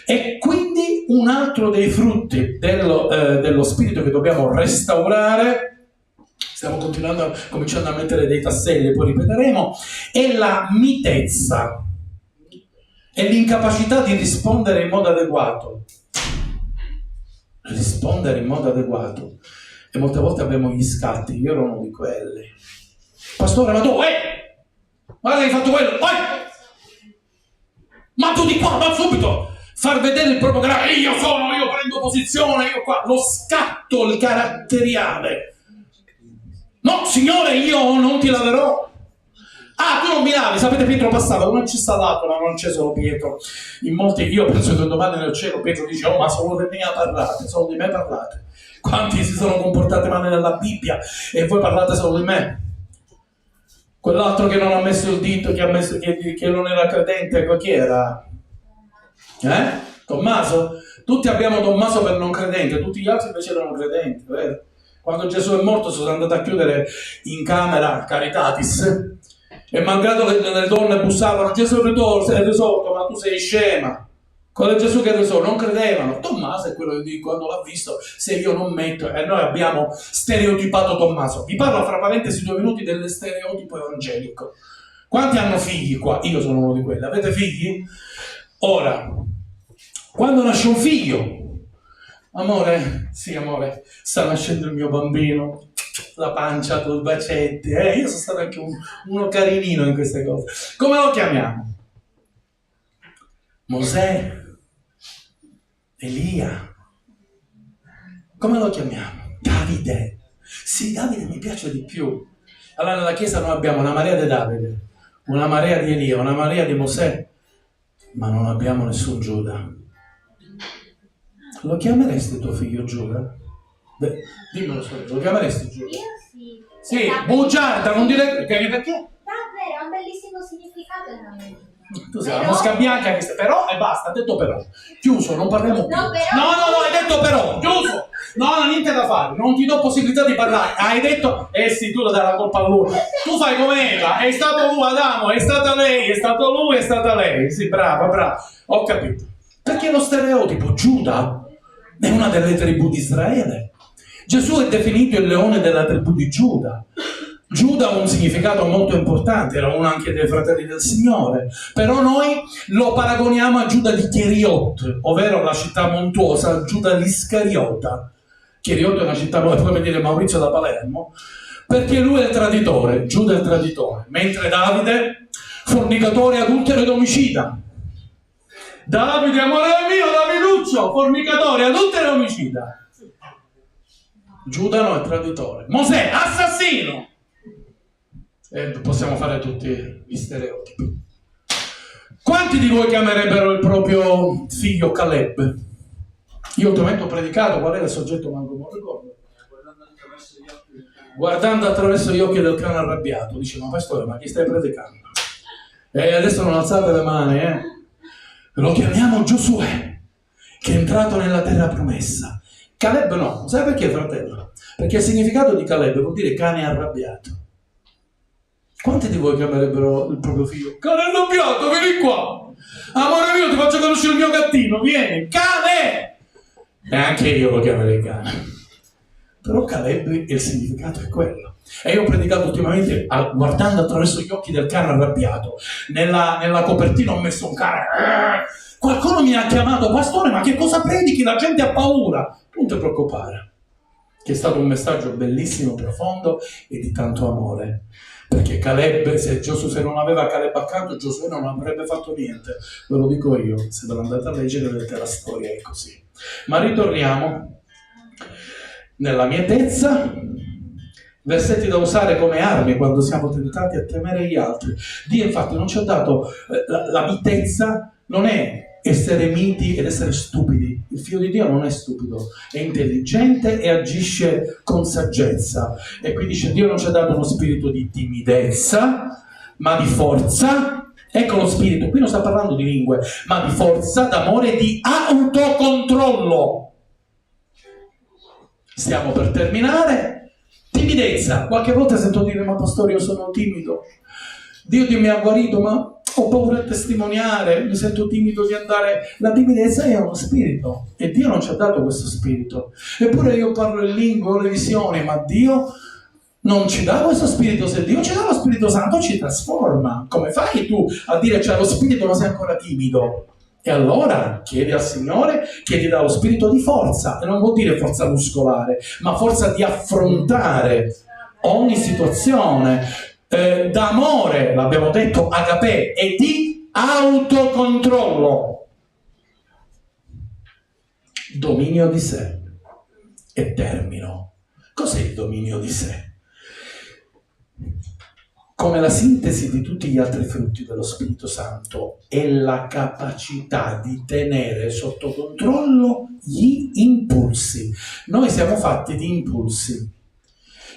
E quindi un altro dei frutti dello spirito che dobbiamo restaurare, stiamo cominciando a mettere dei tasselli e poi ripeteremo, è la mitezza, è l'incapacità di rispondere in modo adeguato. Rispondere in modo adeguato. E molte volte abbiamo gli scatti, io ero uno di quelli. Pastore, ma tu, guarda che hai fatto quello, ma tu di qua, ma subito! Far vedere il proprio carattere, io prendo posizione, io qua, lo scatto, il caratteriale. No, Signore, io non ti laverò. Ah, tu non mi lavi. Sapete, Pietro passava, non c'è salato, ma non c'è solo Pietro. In molti, io penso che domani nel cielo Pietro dice, oh, ma solo di me parlate. Quanti si sono comportati male nella Bibbia e voi parlate solo di me? Quell'altro che non ha messo il dito, che non era credente, chi era? Tommaso? Tutti abbiamo Tommaso per non credente, tutti gli altri invece erano credenti, vero? Quando Gesù è morto sono andato a chiudere in camera Caritatis e malgrado che le donne bussavano, Gesù è risorto, ma tu sei scema. Quello è Gesù che è risorto, non credevano. Tommaso è quello che quando l'ha visto, se io non metto, e noi abbiamo stereotipato Tommaso. Vi parlo fra parentesi 2 minuti dello stereotipo evangelico. Quanti hanno figli qua? Io sono uno di quelli. Avete figli? Ora, quando nasce un figlio, amore, sì amore, sta nascendo il mio bambino, la pancia, due bacetti, io sono stato anche uno carinino in queste cose. Come lo chiamiamo? Mosè? Elia? Come lo chiamiamo? Davide? Sì, Davide mi piace di più. Allora nella chiesa noi abbiamo una marea di Davide, una marea di Elia, una marea di Mosè, ma non abbiamo nessun Giuda. Lo chiameresti tuo figlio Giuda? Beh, dimmelo solo, lo chiameresti Giuda? Io sì. Sì, bugiarda, non dire perché? Davvero, ha un bellissimo significato il nome di Giuda. Tu sei una mosca bianca che però e basta, ha detto però. Chiuso, non parliamo più. No, però. No, hai detto però, chiuso. No, niente da fare, non ti do possibilità di parlare. Hai detto, sì, tu lo dai la colpa a lui. Tu fai come Eva, è stato lui Adamo, è stata lei, è stato lui, è stata lei. Sì, brava, ho capito. Perché lo stereotipo Giuda è una delle tribù di Israele. Gesù è definito il leone della tribù di Giuda. Giuda ha un significato molto importante, era uno anche dei fratelli del Signore, però noi lo paragoniamo a Giuda di Cheriot, ovvero la città montuosa, Giuda l'Iscariota. Cheriot è una città, come dire Maurizio da Palermo, perché lui è il traditore, Giuda è il traditore, mentre Davide, fornicatore, adultero ed omicida. Davide, amore mio, Daviduccio, fornicatore, adultero e omicida. Giuda no, è traditore. Mosè, assassino. E possiamo fare tutti gli stereotipi. Quanti di voi chiamerebbero il proprio figlio Caleb? Io ultimamente ho predicato, qual era il soggetto, manco non ricordo. guardando attraverso gli occhi del cane arrabbiato, dice: ma pastore, ma chi stai predicando? E adesso non alzate le mani, Lo chiamiamo Giosuè, che è entrato nella terra promessa. Caleb no, sai perché, fratello? Perché il significato di Caleb vuol dire cane arrabbiato. Quanti di voi chiamerebbero il proprio figlio? Cane arrabbiato, vieni qua! Amore mio, ti faccio conoscere il mio gattino, vieni! Cane! E anche io lo chiamerei cane. Però Caleb, il significato è quello. E io ho predicato ultimamente guardando attraverso gli occhi del cane arrabbiato. Nella copertina ho messo un cane. Qualcuno mi ha chiamato: pastore, ma che cosa predichi? La gente ha paura. Non ti preoccupare, che è stato un messaggio bellissimo, profondo e di tanto amore. Perché Caleb, se non aveva Caleb accanto, Giosuè non avrebbe fatto niente. Ve lo dico io, se ve lo andate a leggere vedete la storia, è così. Ma ritorniamo nella mietezza, versetti da usare come armi quando siamo tentati a temere gli altri. Dio infatti non ci ha dato la mitezza, non è essere miti ed essere stupidi. Il figlio di Dio non è stupido, è intelligente e agisce con saggezza. E qui dice: Dio non ci ha dato uno spirito di timidezza, ma di forza. Ecco lo spirito, qui non sta parlando di lingue, ma di forza, d'amore e di autocontrollo. Stiamo per terminare. Timidezza. Qualche volta sento dire: ma pastore, io sono timido. Dio mi ha guarito, ma ho paura di testimoniare, mi sento timido di andare. La timidezza è uno spirito e Dio non ci ha dato questo spirito. Eppure io parlo in lingue, ho le visioni, ma Dio non ci dà questo spirito. Se Dio ci dà lo Spirito Santo ci trasforma. Come fai tu a dire c'è lo spirito ma sei ancora timido? E allora chiedi al Signore che ti dà lo spirito di forza, e non vuol dire forza muscolare, ma forza di affrontare ogni situazione, d'amore, l'abbiamo detto, agapè, e di autocontrollo, dominio di sé. E termino. Cos'è il dominio di sé? Come la sintesi di tutti gli altri frutti dello Spirito Santo, è la capacità di tenere sotto controllo gli impulsi. Noi siamo fatti di impulsi.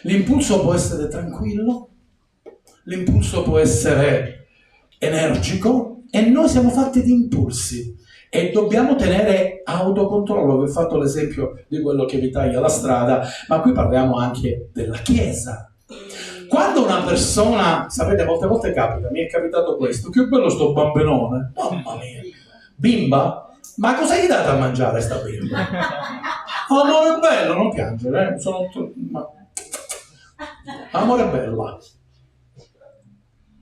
L'impulso può essere tranquillo, l'impulso può essere energico, e noi siamo fatti di impulsi e dobbiamo tenere autocontrollo. Vi ho fatto l'esempio di quello che vi taglia la strada, ma qui parliamo anche della Chiesa. Quando una persona, sapete, molte volte capita, mi è capitato questo: che bello sto bambinone, mamma mia, bimba, ma cosa gli date a mangiare a sta bimba? Amore bello, non piangere, amore bella.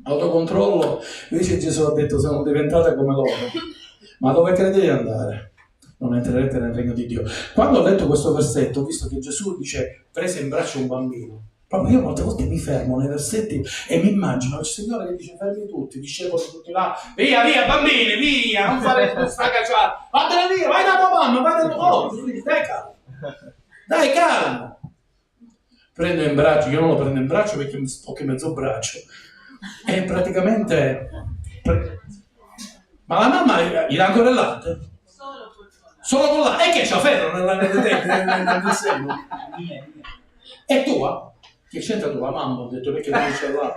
Autocontrollo, invece Gesù ha detto: se non diventate come loro, ma dove credete di andare? Non entrerete nel regno di Dio. Quando ho letto questo versetto, ho visto che Gesù dice: prese in braccio un bambino. Proprio io molte volte mi fermo nei versetti e mi immagino il Signore che dice: fermi tutti, i discepoli tutti là, via via bambini, via, non fare questa cacciata, vattene via, vai da tua mamma, vai da tua mamma. Dai calmo. Prendo in braccio, io non lo prendo in braccio perché mi sto mezzo braccio, e praticamente ma la mamma gli dà ancora il latte? Solo con latte? E che c'ha ferro nel seno? È tua? Che c'entra tua mamma? Ho detto: perché non c'è là?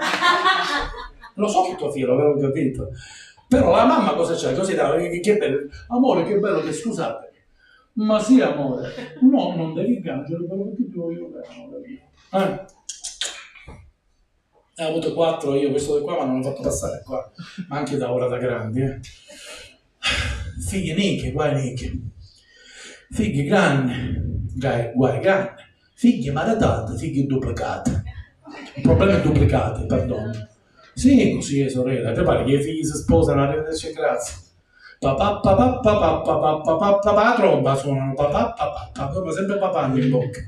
Lo so che tua figlia, l'avevo capito. Però la mamma cosa c'è? Così dà, che bello. Amore, che bello che scusate. Ma sì, amore. No, non devi piangere, però che ti voglio bene, amore mio. Ne ho avuto 4 io, questo di qua, ma non l'ho fatto passare qua. Ma anche da ora da grandi, Figli nicchi, guai nicchi. Figli grandi, guai grandi. Figli maratate, figli duplicati. Il problema è duplicati, perdono. Sì, così è, sorella. Te pare che i figli si sposano, arrivederci, grazie. Papà, tromba suonano, papà, sempre papà in bocca.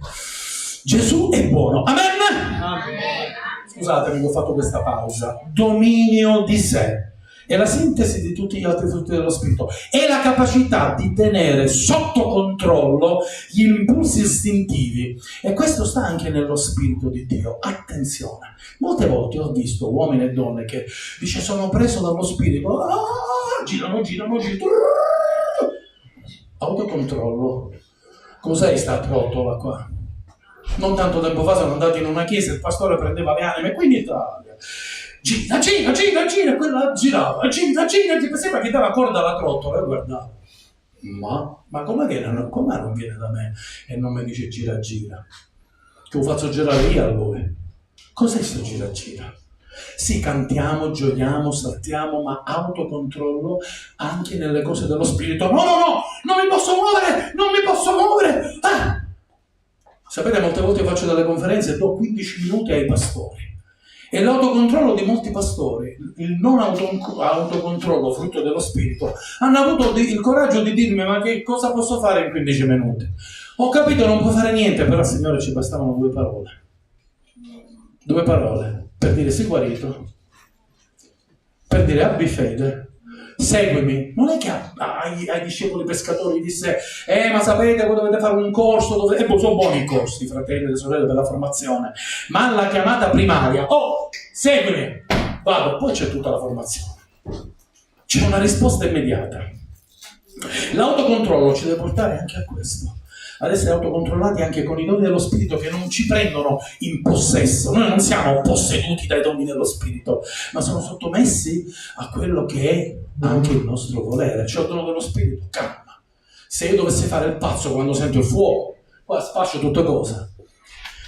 Gesù è buono. Amen? Amen. Scusatemi che ho fatto questa pausa. Dominio di sé. È la sintesi di tutti gli altri frutti dello Spirito. È la capacità di tenere sotto controllo gli impulsi istintivi. E questo sta anche nello Spirito di Dio. Attenzione. Molte volte ho visto uomini e donne che dice: sono preso dallo Spirito. Girano. Autocontrollo. Cos'è sta trottola qua? Non tanto tempo fa sono andato in una chiesa, il pastore prendeva le anime qui in Italia. Gira, quella girava, gira, sembra che dava corda alla trottola, e guardavo. Ma com'è non viene da me e non mi dice gira? Che lo faccio girare io a lui? Cos'è sto gira? Sì, cantiamo, gioiamo, saltiamo, ma autocontrollo anche nelle cose dello spirito. No, non mi posso muovere. Sapete, molte volte io faccio delle conferenze e do 15 minuti ai pastori. E l'autocontrollo di molti pastori, il non autocontrollo frutto dello spirito, hanno avuto il coraggio di dirmi: ma che cosa posso fare in 15 minuti? Ho capito, non può fare niente, però al Signore ci bastavano 2 parole. 2 parole per dire: sei guarito, per dire abbi fede, seguimi. Non è che ai discepoli pescatori disse: ma sapete, voi dovete fare un corso dove... sono buoni i corsi, fratelli e sorelle, per la formazione, ma la chiamata primaria: seguimi, vado. Poi c'è tutta la formazione, c'è una risposta immediata. L'autocontrollo ci deve portare anche a questo, ad essere autocontrollati anche con i doni dello spirito, che non ci prendono in possesso. Noi non siamo posseduti dai doni dello spirito, ma sono sottomessi a quello che è anche il nostro volere. C'è il dono dello spirito, calma. Se io dovessi fare il pazzo quando sento il fuoco, qua sfascio tutte cose.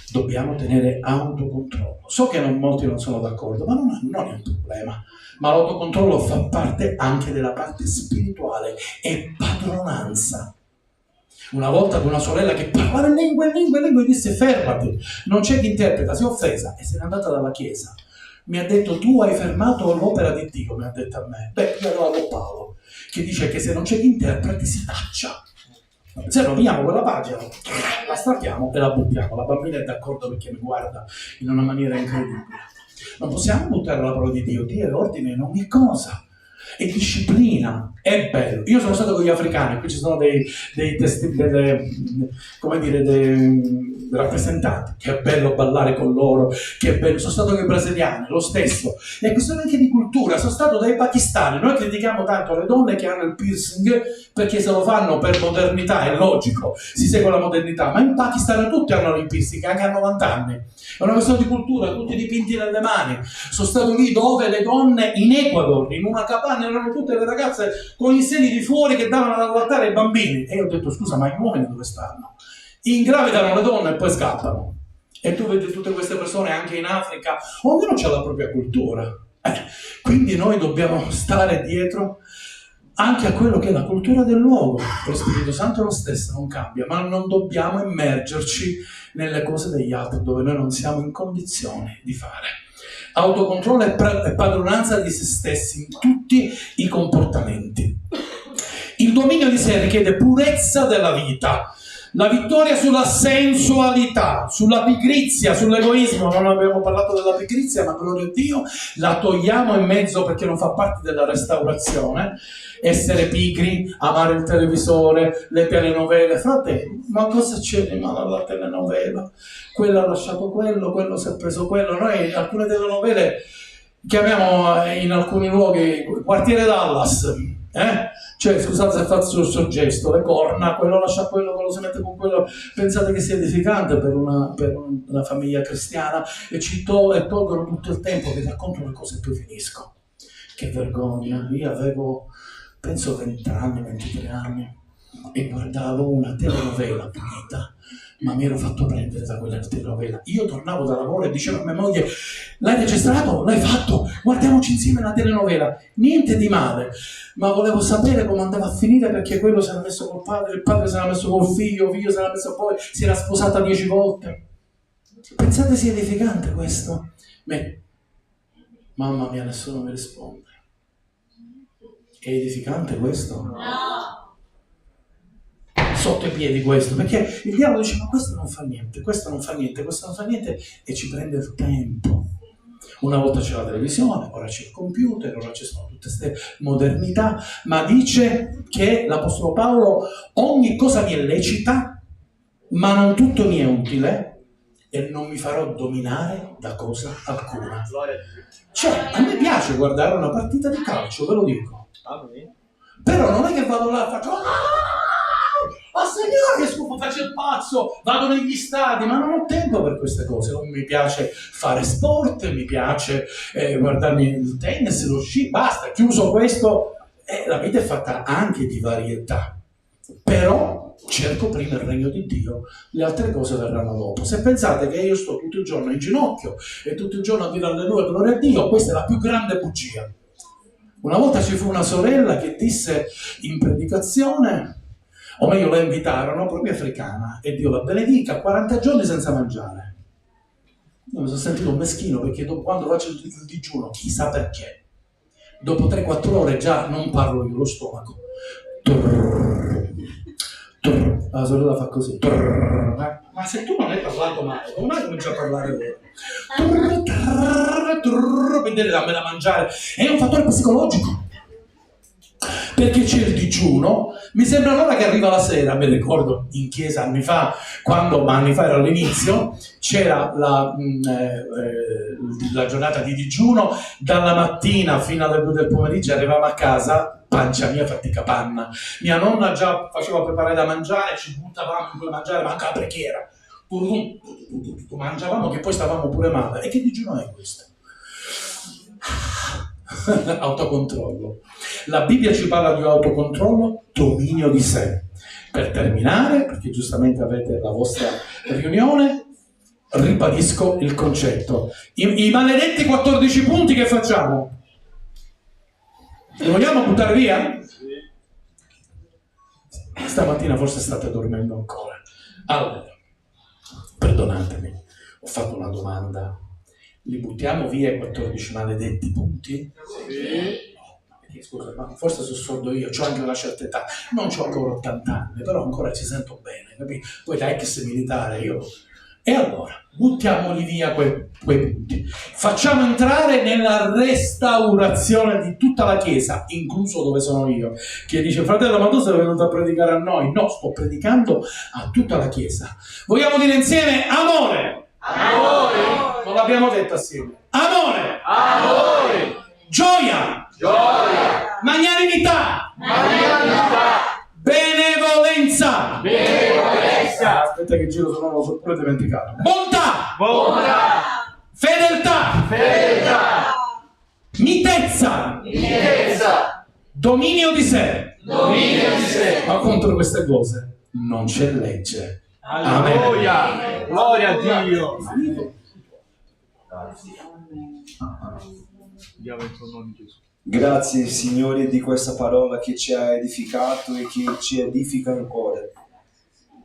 Dobbiamo tenere autocontrollo. So che molti non sono d'accordo, ma non è un problema. Ma l'autocontrollo fa parte anche della parte spirituale, è padronanza. Una volta ad una sorella che parlava in lingue e disse: fermati, non c'è chi interpreta, si è offesa, e se n'è andata dalla chiesa. Mi ha detto: tu hai fermato l'opera di Dio, mi ha detto a me. Io avevo Paolo, che dice che se non c'è chi interpreti si taccia. Se roviniamo quella pagina, la strappiamo e la buttiamo. La bambina è d'accordo perché mi guarda in una maniera incredibile. Non possiamo buttare la parola di Dio. Dio è ordine in ogni cosa. E disciplina, è bello. Io sono stato con gli africani, qui ci sono dei rappresentanti, che è bello ballare con loro, che è bello. Sono stato con i brasiliani, lo stesso. È questione anche di cultura. Sono stato dai pakistani. Noi critichiamo tanto le donne che hanno il piercing perché se lo fanno per modernità, è logico, si segue la modernità, ma in Pakistan tutti hanno il piercing, anche a 90 anni. È una questione di cultura, tutti dipinti nelle mani. Sono stato lì dove le donne, in Ecuador, in una capanna, erano tutte le ragazze con i seni di fuori che davano ad allattare ai bambini. E io ho detto: scusa, ma gli uomini dove stanno? Ingravidano le donne e poi scappano. E tu vedi tutte queste persone anche in Africa, ognuno ha la propria cultura. Quindi noi dobbiamo stare dietro anche a quello che è la cultura del luogo. Lo Spirito Santo è lo stesso, non cambia, ma non dobbiamo immergerci nelle cose degli altri dove noi non siamo in condizione di fare. Autocontrollo e padronanza di se stessi in tutti i comportamenti. Il dominio di sé richiede purezza della vita, la vittoria sulla sensualità, sulla pigrizia, sull'egoismo. Non abbiamo parlato della pigrizia, ma gloria a Dio, la togliamo in mezzo perché non fa parte della restaurazione. Essere pigri, amare il televisore, le telenovele. Fratelli, ma cosa c'è di male alla telenovela? Quello ha lasciato quello si è preso quello. Noi alcune telenovele chiamiamo in alcuni luoghi quartiere Dallas, cioè, scusate se faccio il soggesto, le corna, quello lascia quello si mette con quello. Pensate che sia edificante per una famiglia cristiana, e tolgono tutto il tempo. Vi racconto una cosa e poi finisco. Che vergogna. Io avevo, penso, 20 anni, 23 anni, e guardavo una telenovela punita, ma mi ero fatto prendere da quella telenovela. Io tornavo da lavoro e dicevo a mia moglie: l'hai registrato? L'hai fatto? Guardiamoci insieme una telenovela. Niente di male, ma volevo sapere come andava a finire, perché quello si era messo col padre, il padre si era messo col figlio, il figlio si era messo, poi si era sposata 10 volte. Pensate sia edificante questo? Mamma mia, nessuno mi risponde. È edificante questo? No. Sotto i piedi questo, perché il diavolo dice: ma questo non fa niente, questo non fa niente, questo non fa niente, e ci prende il tempo. Una volta c'è la televisione, ora c'è il computer, ora ci sono tutte queste modernità, ma dice che l'Apostolo Paolo: ogni cosa mi è lecita, ma non tutto mi è utile, e non mi farò dominare da cosa alcuna. Cioè, a me piace guardare una partita di calcio, ve lo dico. Però non è che vado là e faccio: Signore, che schifo, faccio il pazzo, vado negli stadi, ma non ho tempo per queste cose. Non mi piace fare sport, mi piace guardarmi il tennis, lo sci, basta, chiuso questo. La vita è fatta anche di varietà, però cerco prima il regno di Dio, le altre cose verranno dopo. Se pensate che io sto tutto il giorno in ginocchio e tutto il giorno a dire alleluia, gloria a Dio, questa è la più grande bugia. Una volta ci fu una sorella che disse in predicazione, o meglio la invitarono, proprio africana, e Dio la benedica, 40 giorni senza mangiare. Io mi sono sentito un meschino, perché quando faccio il digiuno, chissà perché, dopo 3-4 ore già non parlo io, lo stomaco. La sorella fa così. Ma se tu non hai parlato mai, come mai cominci a parlare ora? Vedere dammi da mangiare. È un fattore psicologico. Perché c'è il digiuno, mi sembra l'ora che arriva la sera. Mi ricordo in chiesa anni fa, ma anni fa era all'inizio, c'era la giornata di digiuno, dalla mattina fino alle 2 del pomeriggio arrivavamo a casa, pancia mia fatica panna. Mia nonna già faceva preparare da mangiare, ci buttavamo in quel mangiare, manca la preghiera. Mangiavamo che poi stavamo pure male. E che digiuno è questo? Autocontrollo. La Bibbia ci parla di autocontrollo, dominio di sé. Per terminare, perché giustamente avete la vostra riunione, ribadisco il concetto. I maledetti 14 punti che facciamo? Li vogliamo buttare via? Stamattina forse state dormendo ancora. Allora, perdonatemi, ho fatto una domanda. Li buttiamo via i 14 maledetti punti? Sì. Scusa, ma forse sono sordo io, ho anche una certa età, non ho ancora 80 anni, però ancora ci sento bene, capito? Poi da ex militare io. E allora, buttiamoli via quei punti. Facciamo entrare nella restaurazione di tutta la Chiesa, incluso dove sono io, che dice: fratello, ma tu sei venuto a predicare a noi? No, sto predicando a tutta la Chiesa. Vogliamo dire insieme amore? Amore! Non l'abbiamo detto assieme. Amore! Amore! Gioia! Gioia! Magnanimità! Magnanimità! Benevolenza! Benevolenza! Aspetta che giro, se no lo so pure dimenticato. Bontà! Bontà! Fedeltà! Fedeltà! Mitezza! Mitezza! Dominio di sé! Dominio di sé! Ma contro queste cose non c'è legge. Alleluia! Gloria a Dio! Grazie Signore di questa parola che ci ha edificato e che ci edifica ancora.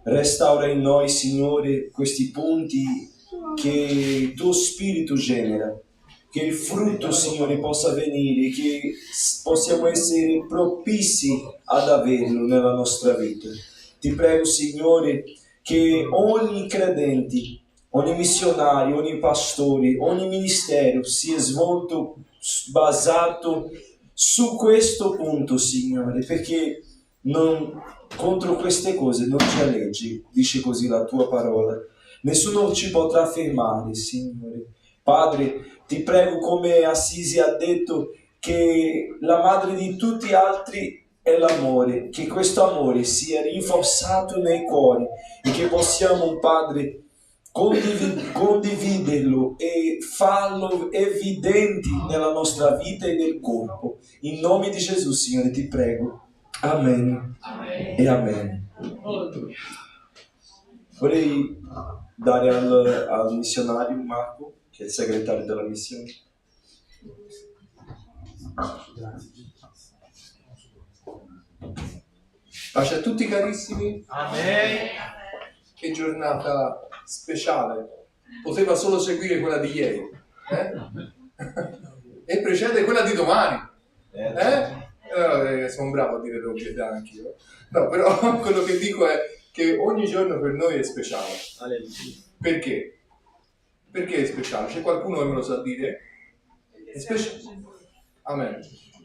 Restaura in noi, Signore, questi punti che il tuo Spirito genera, che il frutto, Signore, possa venire, che possiamo essere propizi ad averlo nella nostra vita. Ti prego, Signore, che ogni credente, ogni missionario, ogni pastore, ogni ministero sia svolto basato su questo punto, Signore, perché contro queste cose non c'è legge, dice così la tua parola. Nessuno ci potrà fermare, Signore. Padre, ti prego, come Assisi ha detto, che la madre di tutti gli altri è l'amore, che questo amore sia rinforzato nei cuori e che possiamo, Padre, condividerlo e farlo evidente nella nostra vita e nel corpo. In nome di Gesù, Signore, ti prego. Amen. Amen. E amen. Vorrei dare al missionario Marco, che è il segretario della missione. Pace a tutti carissimi. Amen. Che giornata speciale. Poteva solo seguire quella di ieri. E precede quella di domani. Sono bravo a dire l'ovvietà anch'io. No, però quello che dico è che ogni giorno per noi è speciale. Perché? Perché è speciale? C'è qualcuno che me lo sa dire? È speciale. Amen.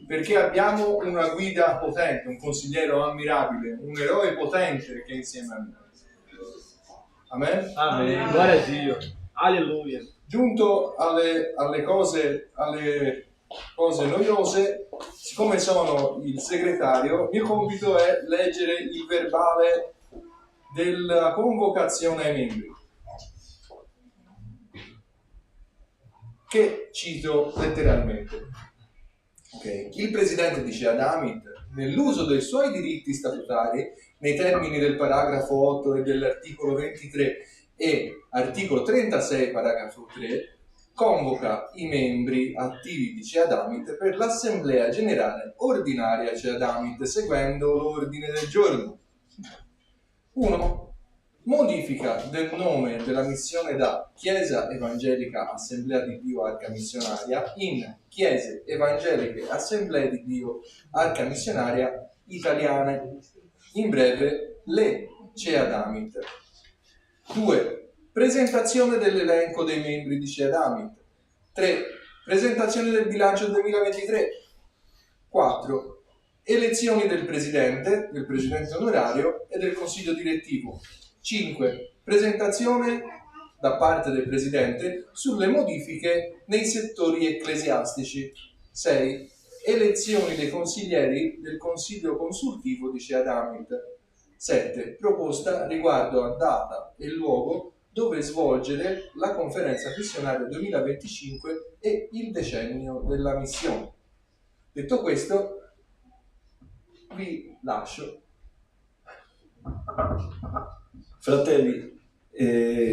Perché abbiamo una guida potente, un consigliere ammirabile, un eroe potente che è insieme a noi. Amen? Amen. Gloria a Dio. Alleluia. Giunto alle cose noiose, siccome sono il segretario, il mio compito è leggere il verbale della convocazione ai membri, che cito letteralmente. Okay. Il presidente dice ad Amit, nell'uso dei suoi diritti statutari, nei termini del paragrafo 8 e dell'articolo 23 e articolo 36 paragrafo 3, convoca i membri attivi di Cead Amit per l'assemblea generale ordinaria Cead Amit seguendo l'ordine del giorno. 1. Modifica del nome della missione da Chiesa Evangelica Assemblea di Dio Arca Missionaria in Chiese Evangeliche Assemblee di Dio Arca Missionaria Italiane, in breve le Cead Amit. 2. Presentazione dell'elenco dei membri di Cead Amit. 3. Presentazione del bilancio 2023. 4. Elezioni del presidente onorario e del consiglio direttivo. 5. Presentazione da parte del presidente sulle modifiche nei settori ecclesiastici. 6. Elezioni dei consiglieri del consiglio consultivo di Cead Amit. 7. Proposta riguardo a data e luogo dove svolgere la conferenza missionaria 2025 e il decennio della missione. Detto questo, vi lascio. Fratelli,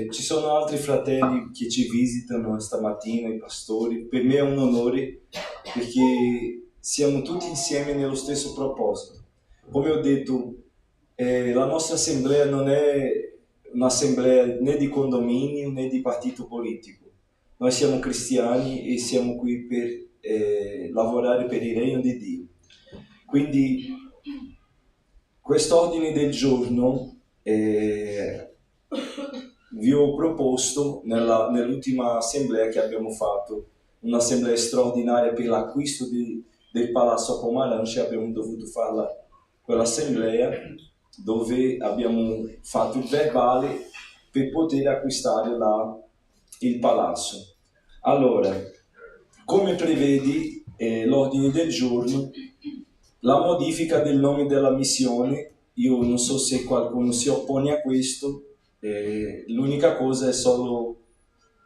ci sono altri fratelli che ci visitano stamattina, i pastori. Per me è un onore perché siamo tutti insieme nello stesso proposito. Come ho detto, la nostra assemblea non è un'assemblea né di condominio né di partito politico. Noi siamo cristiani e siamo qui per lavorare per il regno di Dio. Quindi quest'ordine del giorno vi ho proposto nell'ultima assemblea che abbiamo fatto, un'assemblea straordinaria per l'acquisto del Palazzo a Pomaranci. Abbiamo dovuto farla quell'assemblea dove abbiamo fatto il verbale per poter acquistare il palazzo. Allora, come prevede l'ordine del giorno, la modifica del nome della missione, io non so se qualcuno si oppone a questo, l'unica cosa è solo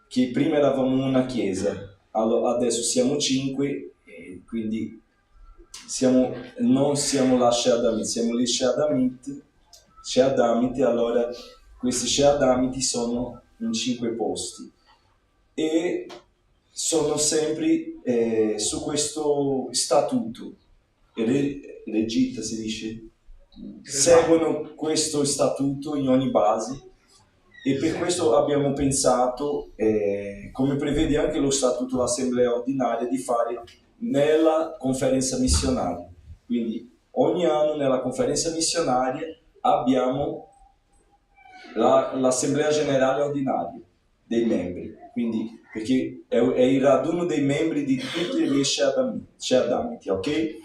che prima eravamo una chiesa, adesso siamo 5, quindi non siamo la Cead Amit, siamo le Cead Amit, allora questi Cead Amit sono in 5 posti e sono sempre su questo statuto, regita si dice, seguono questo statuto in ogni base e per questo abbiamo pensato, come prevede anche lo statuto dell'assemblea ordinaria, di fare nella conferenza missionaria. Quindi ogni anno nella conferenza missionaria abbiamo l'assemblea generale ordinaria dei membri, quindi perché è il raduno dei membri di tutte le Cead Amit, ok?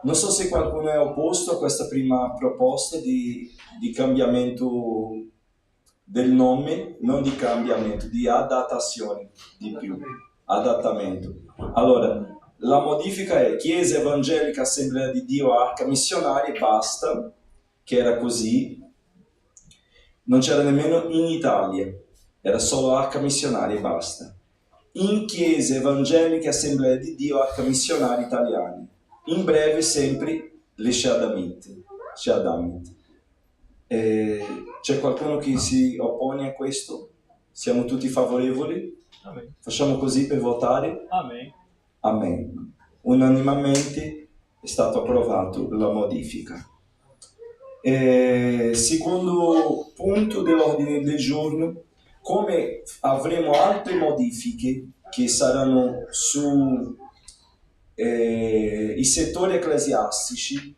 Non so se qualcuno è opposto a questa prima proposta di cambiamento del nome, non di cambiamento, di adattazione di più, adattamento. Allora, la modifica è Chiesa Evangelica Assemblea di Dio Arca Missionaria e basta, che era così, non c'era nemmeno in Italia, era solo Arca Missionaria e basta. In Chiesa Evangelica Assemblea di Dio Arca Missionaria Italiana. In breve sempre le Cead Amit. C'è qualcuno che si oppone a questo? Siamo tutti favorevoli? Amen. Facciamo così per votare? Amen. Amen. Unanimemente è stato approvato la modifica. Secondo punto dell'ordine del giorno, come avremo altre modifiche che saranno su i settori ecclesiastici,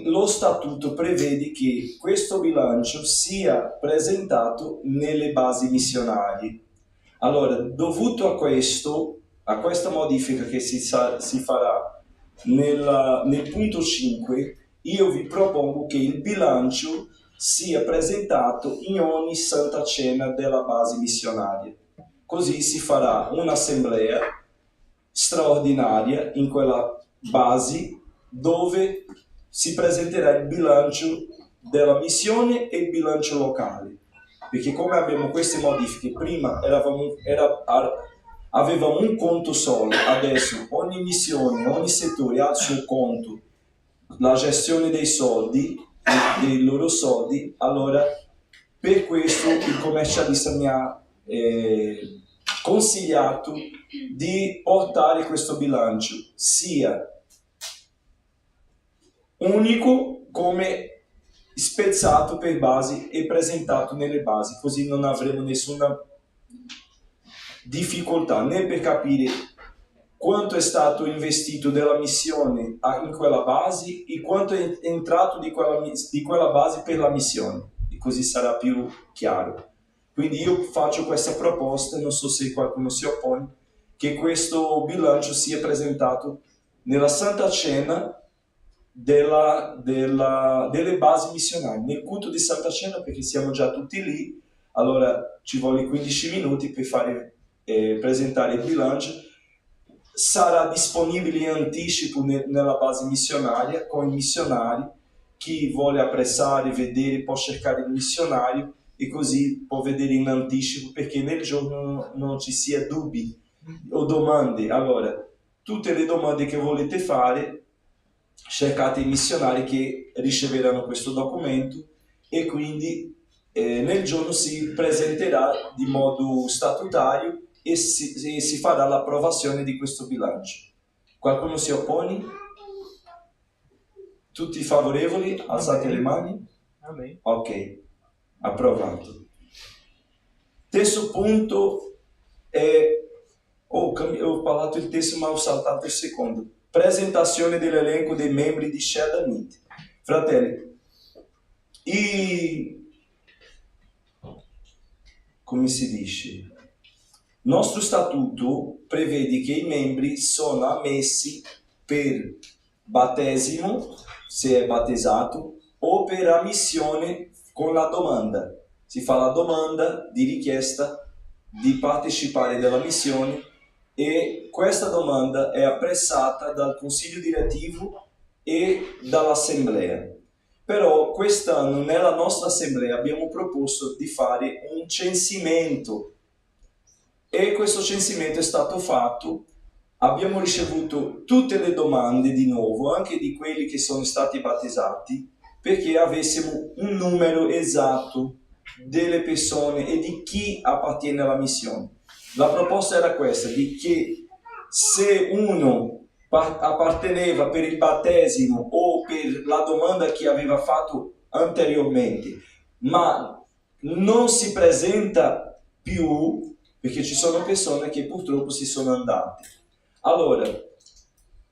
lo statuto prevede che questo bilancio sia presentato nelle basi missionarie. Allora, dovuto a questa modifica che si farà nel punto 5, io vi propongo che il bilancio sia presentato in ogni Santa Cena della base missionaria. Così si farà un'assemblea straordinaria in quella base dove si presenterà il bilancio della missione e il bilancio locale, perché come abbiamo queste modifiche, prima avevamo un conto solo, adesso ogni missione, ogni settore ha il suo conto, la gestione dei soldi, dei loro soldi. Allora per questo il commercialista mi ha consigliato di portare questo bilancio sia unico come spezzato per basi e presentato nelle basi, così non avremo nessuna difficoltà né per capire quanto è stato investito della missione in quella base e quanto è entrato di quella base per la missione, e così sarà più chiaro. Quindi io faccio questa proposta, non so se qualcuno si oppone, che questo bilancio sia presentato nella Santa Cena delle basi missionarie, nel culto di Santa Cena, perché siamo già tutti lì, allora ci vogliono 15 minuti per fare presentare il bilancio. Sarà disponibile in anticipo nella base missionaria con i missionari. Chi vuole apprezzare, vedere, può cercare il missionario e così può vedere in anticipo, perché nel giorno non ci sia dubbi o domande. Allora, tutte le domande che volete fare, cercate i missionari che riceveranno questo documento, e quindi nel giorno si presenterà di modo statutario e si farà l'approvazione di questo bilancio. Qualcuno si oppone? Tutti favorevoli? Alzate le mani. Amen. Ok, approvato. Terzo punto è... ho parlato il terzo ma ho saltato il secondo. Presentazione dell'elenco dei membri di Shed Meet. Fratelli, come si dice? Nostro statuto prevede che i membri sono ammessi per battesimo, se è battezzato, o per ammissione con la domanda. Si fa la domanda di richiesta di partecipare della missione e questa domanda è apprezzata dal consiglio direttivo e dall'assemblea. Però quest'anno nella nostra assemblea abbiamo proposto di fare un censimento e questo censimento è stato fatto. Abbiamo ricevuto tutte le domande di nuovo, anche di quelli che sono stati battezzati, perché avessimo un numero esatto delle persone e di chi appartiene alla missione. La proposta era questa, di che se uno apparteneva per il battesimo o per la domanda che aveva fatto anteriormente, ma non si presenta più, perché ci sono persone che purtroppo si sono andate. Allora,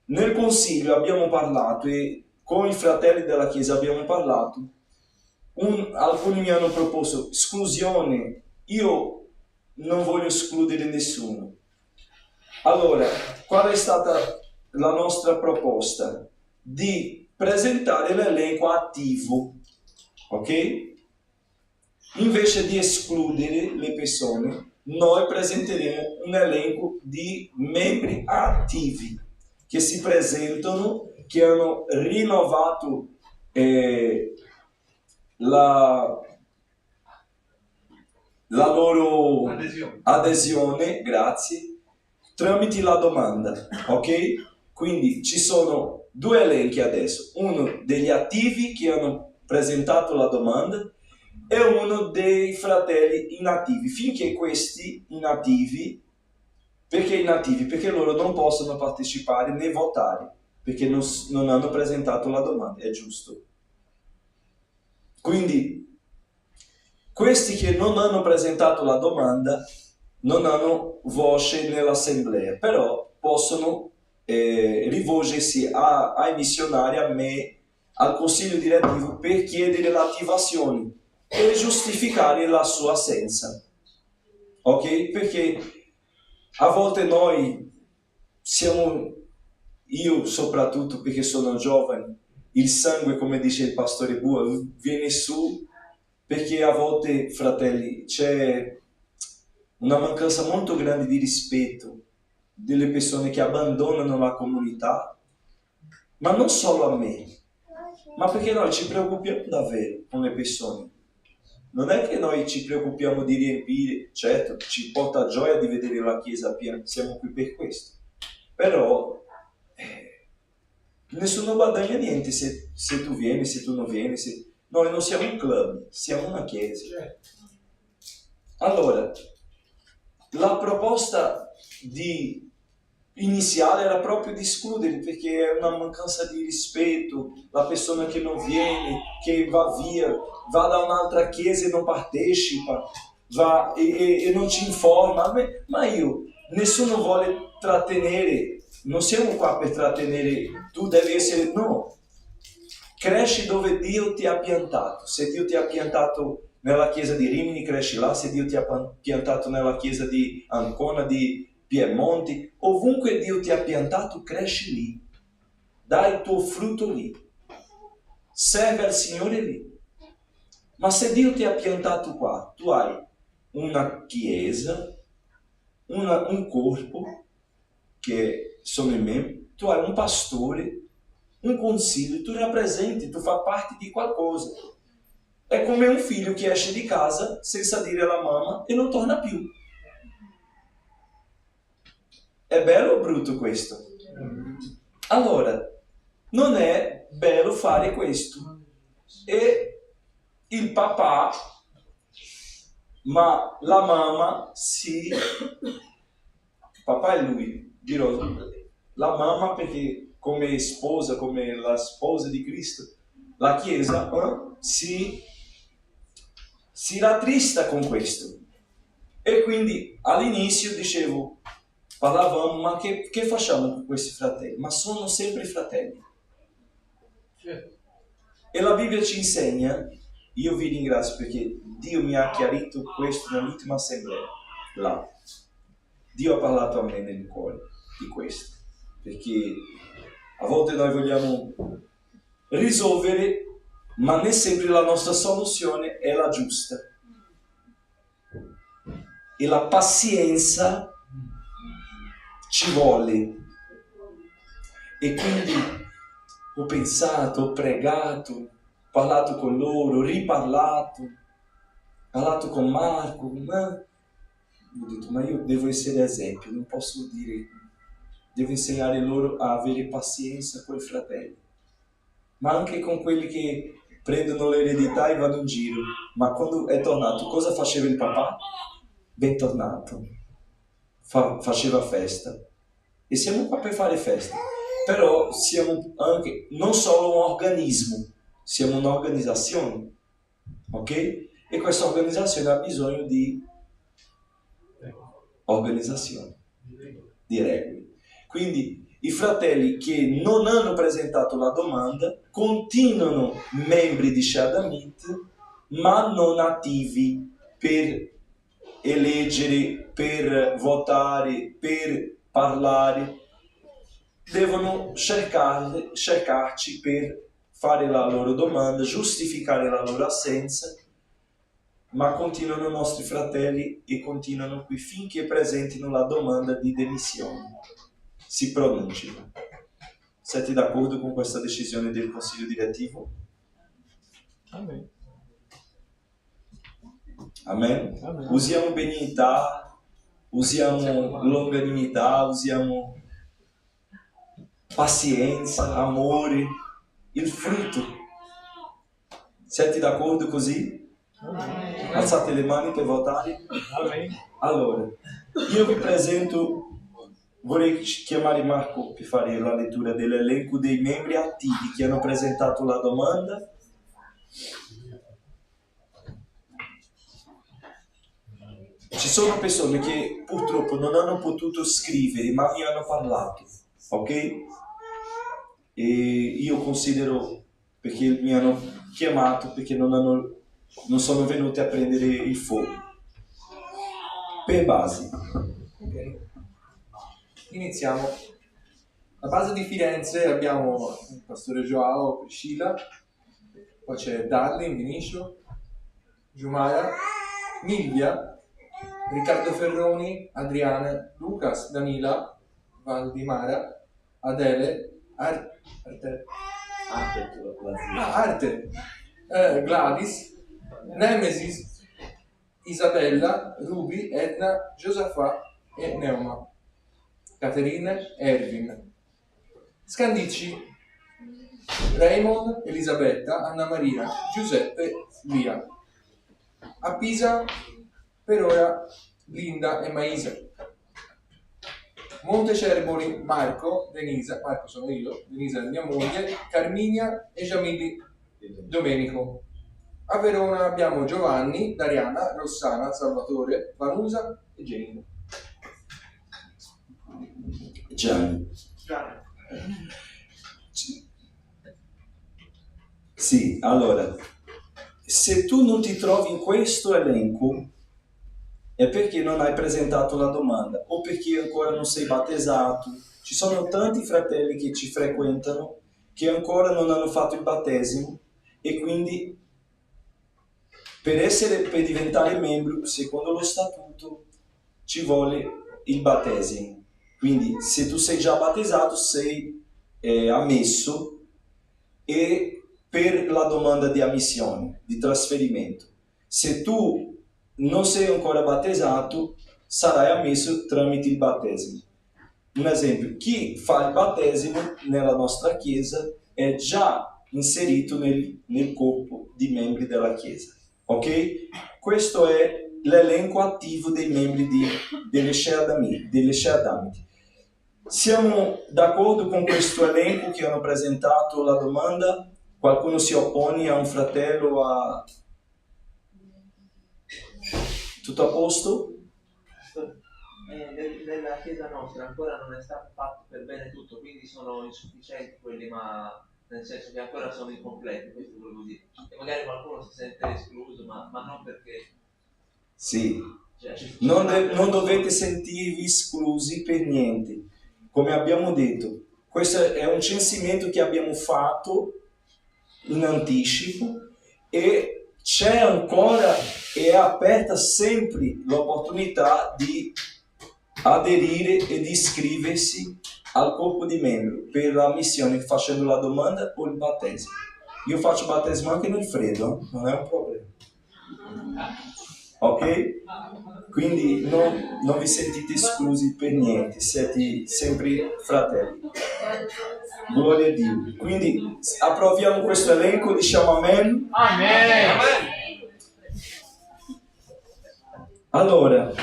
nel consiglio abbiamo parlato e con i fratelli della Chiesa abbiamo parlato, alcuni mi hanno proposto esclusione, io non voglio escludere nessuno. Allora, qual è stata la nostra proposta? Di presentare l'elenco attivo, ok? Invece di escludere le persone, noi presenteremo un elenco di membri attivi che si presentano, che hanno rinnovato la loro adesione, grazie, tramite la domanda, ok? Quindi ci sono due elenchi adesso, uno degli attivi che hanno presentato la domanda e uno dei fratelli inattivi, finché questi inattivi, perché inattivi? Perché loro non possono partecipare né votare, perché non hanno presentato la domanda, è giusto. Quindi questi che non hanno presentato la domanda non hanno voce nell'assemblea, però possono rivolgersi ai missionari, a me, al consiglio direttivo per chiedere l'attivazione e giustificare la sua assenza, ok? Perché a volte noi siamo, io soprattutto perché sono giovane, il sangue, come dice il pastore Bua, viene su, perché a volte, fratelli, c'è una mancanza molto grande di rispetto delle persone che abbandonano la comunità, ma non solo a me, Ma perché noi ci preoccupiamo davvero con le persone. Non è che noi ci preoccupiamo di riempire, certo, ci porta gioia di vedere la chiesa piena, siamo qui per questo. Però nessuno guadagna niente se tu vieni, se tu non vieni. Noi non siamo un club, siamo una chiesa. Allora, la proposta iniziale era proprio di escludere, perché è una mancanza di rispetto, la persona che non viene, che va via, va da un'altra chiesa e non partecipa, va e non ci informa. Ma nessuno vuole trattenere, non siamo qua per trattenere, tu devi essere, no. Cresci dove Dio ti ha piantato. Se Dio ti ha piantato nella chiesa di Rimini, cresci là. Se Dio ti ha piantato nella chiesa di Ancona, di Piemonte, ovunque Dio ti ha piantato, cresci lì. Dai il tuo frutto lì. Serve al Signore lì. Ma se Dio ti ha piantato qua, tu hai una chiesa, un corpo, che sono i membri, tu hai un pastore, un consiglio, tu rappresenti, tu fai parte di qualcosa. È come un figlio che esce di casa senza dire alla mamma e non torna più. È bello o brutto questo? Allora, non è bello fare questo. E il papà, ma la mamma sì, papà è lui, dirò la mamma perché come sposa, come la sposa di Cristo, la Chiesa si rattrista con questo. E quindi all'inizio parlavamo, ma che facciamo con questi fratelli? Ma sono sempre fratelli. E la Bibbia ci insegna, io vi ringrazio perché Dio mi ha chiarito questo nell'ultima assemblea, là. Dio ha parlato a me nel cuore di questo, perché a volte noi vogliamo risolvere, ma non sempre la nostra soluzione è la giusta. E la pazienza ci vuole. E quindi ho pensato, ho pregato, parlato con loro, riparlato, parlato con Marco, ho detto, ma io devo essere esempio, non posso dire, devo insegnare loro a avere pazienza con i fratelli, ma anche con quelli che prendono l'eredità e vanno in giro. Ma quando è tornato, cosa faceva il papà? Bentornato, faceva festa. E siamo qua per fare festa, però siamo anche non solo un organismo, siamo un'organizzazione, ok? E questa organizzazione ha bisogno di organizzazione, di regole. Quindi i fratelli che non hanno presentato la domanda continuano membri di Shadamit, ma non attivi per eleggere, per votare, per parlare. Devono cercarci per fare la loro domanda, giustificare la loro assenza, ma continuano i nostri fratelli e continuano qui finché presentino la domanda di dimissione. Si pronunciano. Siete d'accordo con questa decisione del Consiglio Direttivo? Amen. Amen? Amen. Usiamo benignità, usiamo longanimità, usiamo pazienza, amore, il frutto. Siete d'accordo così? Amen. Alzate le mani per votare. Amen. Allora, io vi presento, vorrei chiamare Marco per fare la lettura dell'elenco dei membri attivi che hanno presentato la domanda. Ci sono persone che purtroppo non hanno potuto scrivere, ma mi hanno parlato, ok? E io considero, perché mi hanno chiamato, perché non sono venuti a prendere il fuoco. Per base. Ok. Iniziamo. La base di Firenze abbiamo il pastore Joao, Priscilla, poi c'è Darlin, Vinicio, Giumara, Milvia, Riccardo Ferroni, Adriana, Lucas, Danila, Valdimara, Adele, Arte, Gladys, Nemesis, Isabella, Ruby, Edna, Giosafà e Neoma, Caterine, Erwin, Scandicci, Raymond, Elisabetta, Anna Maria, Giuseppe, Lia. A Pisa per ora Linda e Maisa. Montecervoli, Marco, Denisa, Marco sono io, Denisa è mia moglie, Carminia e Giamilli Domenico. A Verona abbiamo Giovanni, Dariana, Rossana, Salvatore, Vanusa e Jenny. Gianni. Sì, allora, se tu non ti trovi in questo elenco è perché non hai presentato la domanda o perché ancora non sei battezzato. Ci sono tanti fratelli che ci frequentano che ancora non hanno fatto il battesimo e quindi per diventare membro, secondo lo statuto, ci vuole il battesimo. Quindi se tu sei già battezzato sei ammesso e per la domanda di ammissione, di trasferimento. Se tu non sei ancora battezzato, sarai ammesso tramite il battesimo. Un esempio, chi fa il battesimo nella nostra chiesa è già inserito nel corpo di membri della chiesa. Ok? Questo è l'elenco attivo dei membri delle Sheadamiti. Siamo d'accordo con questo elenco che hanno presentato la domanda? Qualcuno si oppone a un fratello? Tutto a posto? Nella chiesa nostra ancora non è stato fatto per bene tutto, quindi sono insufficienti quelli, ma nel senso che ancora sono incompleti, questo volevo dire. E magari qualcuno si sente escluso, ma non perché... Sì, non dovete sentirvi esclusi per niente. Come abbiamo detto, questo è un censimento che abbiamo fatto in anticipo e c'è ancora e è aperta sempre l'opportunità di aderire e di iscriversi al corpo di membro per la missione facendo la domanda o il battesimo. Io faccio battesimo anche nel freddo, non è un problema. Ok? Quindi non vi sentite esclusi per niente, siete sempre fratelli. Gloria a Dio. Quindi approviamo questo elenco, diciamo amen. Amen. Allora,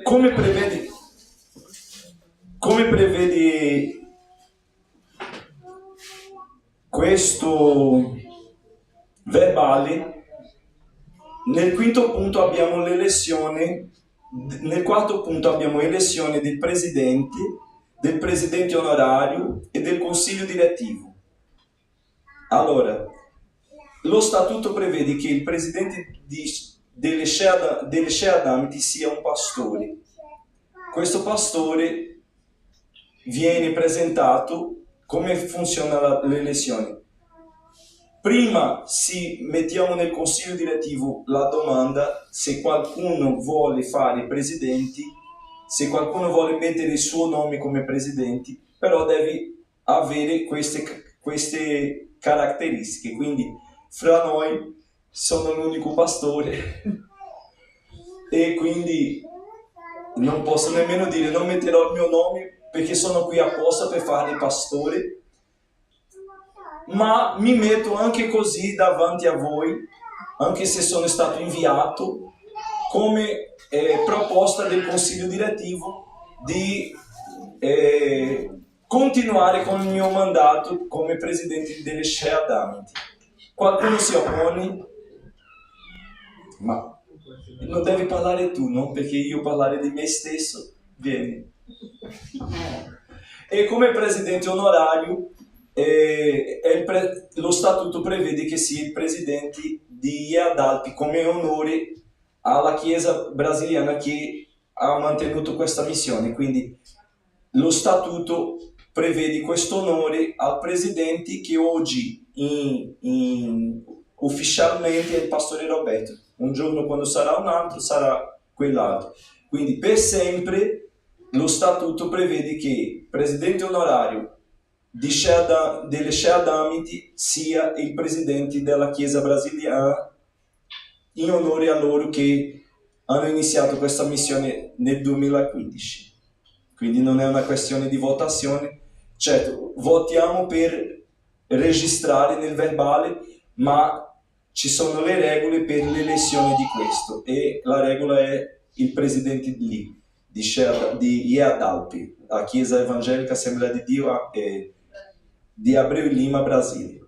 come prevede questo verbale, nel quinto punto abbiamo l'elezione, nel quarto punto abbiamo l'elezione del presidente onorario e del consiglio direttivo. Allora, lo statuto prevede che il presidente delle Sheadamiti sia un pastore. Questo pastore viene presentato. Come funziona l'elezione? Prima mettiamo nel consiglio direttivo la domanda se qualcuno vuole fare presidenti, se qualcuno vuole mettere il suo nome come presidenti, però deve avere queste caratteristiche. Quindi fra noi sono l'unico pastore e quindi non posso nemmeno dire non metterò il mio nome perché sono qui apposta per fare il pastore, ma mi metto anche così davanti a voi, anche se sono stato inviato come proposta del consiglio direttivo di continuare con il mio mandato come presidente delle Sheadamiti. Qualcuno si oppone? Ma non devi parlare tu, no? Perché io parlare di me stesso, vieni. E come presidente onorario lo statuto prevede che sia il presidente di IADALPI come onore alla Chiesa brasiliana che ha mantenuto questa missione. Quindi lo statuto prevede questo onore al presidente che oggi ufficialmente è il pastore Roberto. Un giorno, quando sarà un altro, sarà quell'altro. Quindi per sempre lo statuto prevede che il presidente onorario delle Sceadamiti sia il presidente della Chiesa brasiliana, in onore a loro che hanno iniziato questa missione nel 2015. Quindi non è una questione di votazione. Certo, votiamo per registrare nel verbale, ma ci sono le regole per l'elezione di questo, e la regola è il presidente lì, di IEADALP, la Chiesa Evangelica Assembleia di Dio di Abreu Lima, Brasile.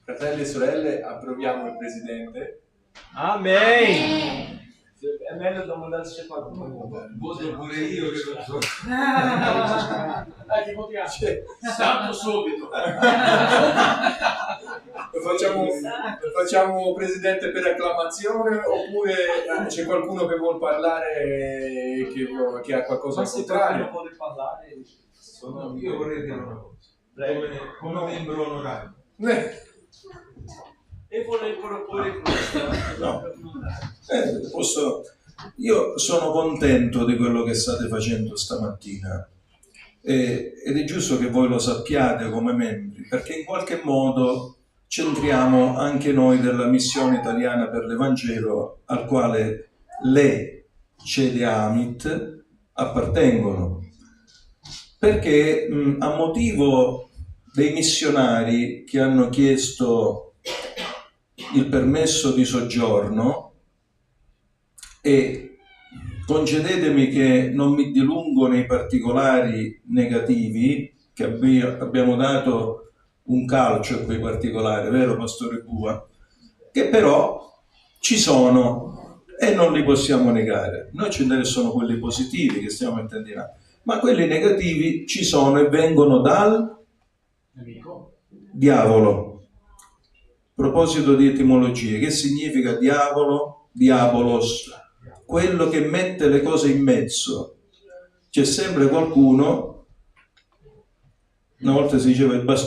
Fratelli e sorelle, approviamo il presidente. Amen. È meglio domandarsi se qualcuno voto pure io che non so. Santo subito. Lo facciamo presidente per acclamazione, oppure c'è qualcuno che vuol parlare, che ha qualcosa da contrario? Vuole parlare, io vorrei dire una cosa. Come membro onorario. E vorrei proporre questo. No. Io sono contento di quello che state facendo stamattina ed è giusto che voi lo sappiate come membri, perché in qualche modo centriamo anche noi della missione italiana per l'Evangelo al quale le Sceadamit appartengono, perché a motivo dei missionari che hanno chiesto il permesso di soggiorno, e concedetemi che non mi dilungo nei particolari negativi, che abbiamo dato un calcio a quei particolari, vero Pastore Bua? Che però ci sono e non li possiamo negare. Noi ci interessano quelli positivi che stiamo mettendo in atto, ma quelli negativi ci sono e vengono dal diavolo. A proposito di etimologie, che significa diavolo? Diabolos, quello che mette le cose in mezzo. C'è sempre qualcuno, una volta si diceva il bastone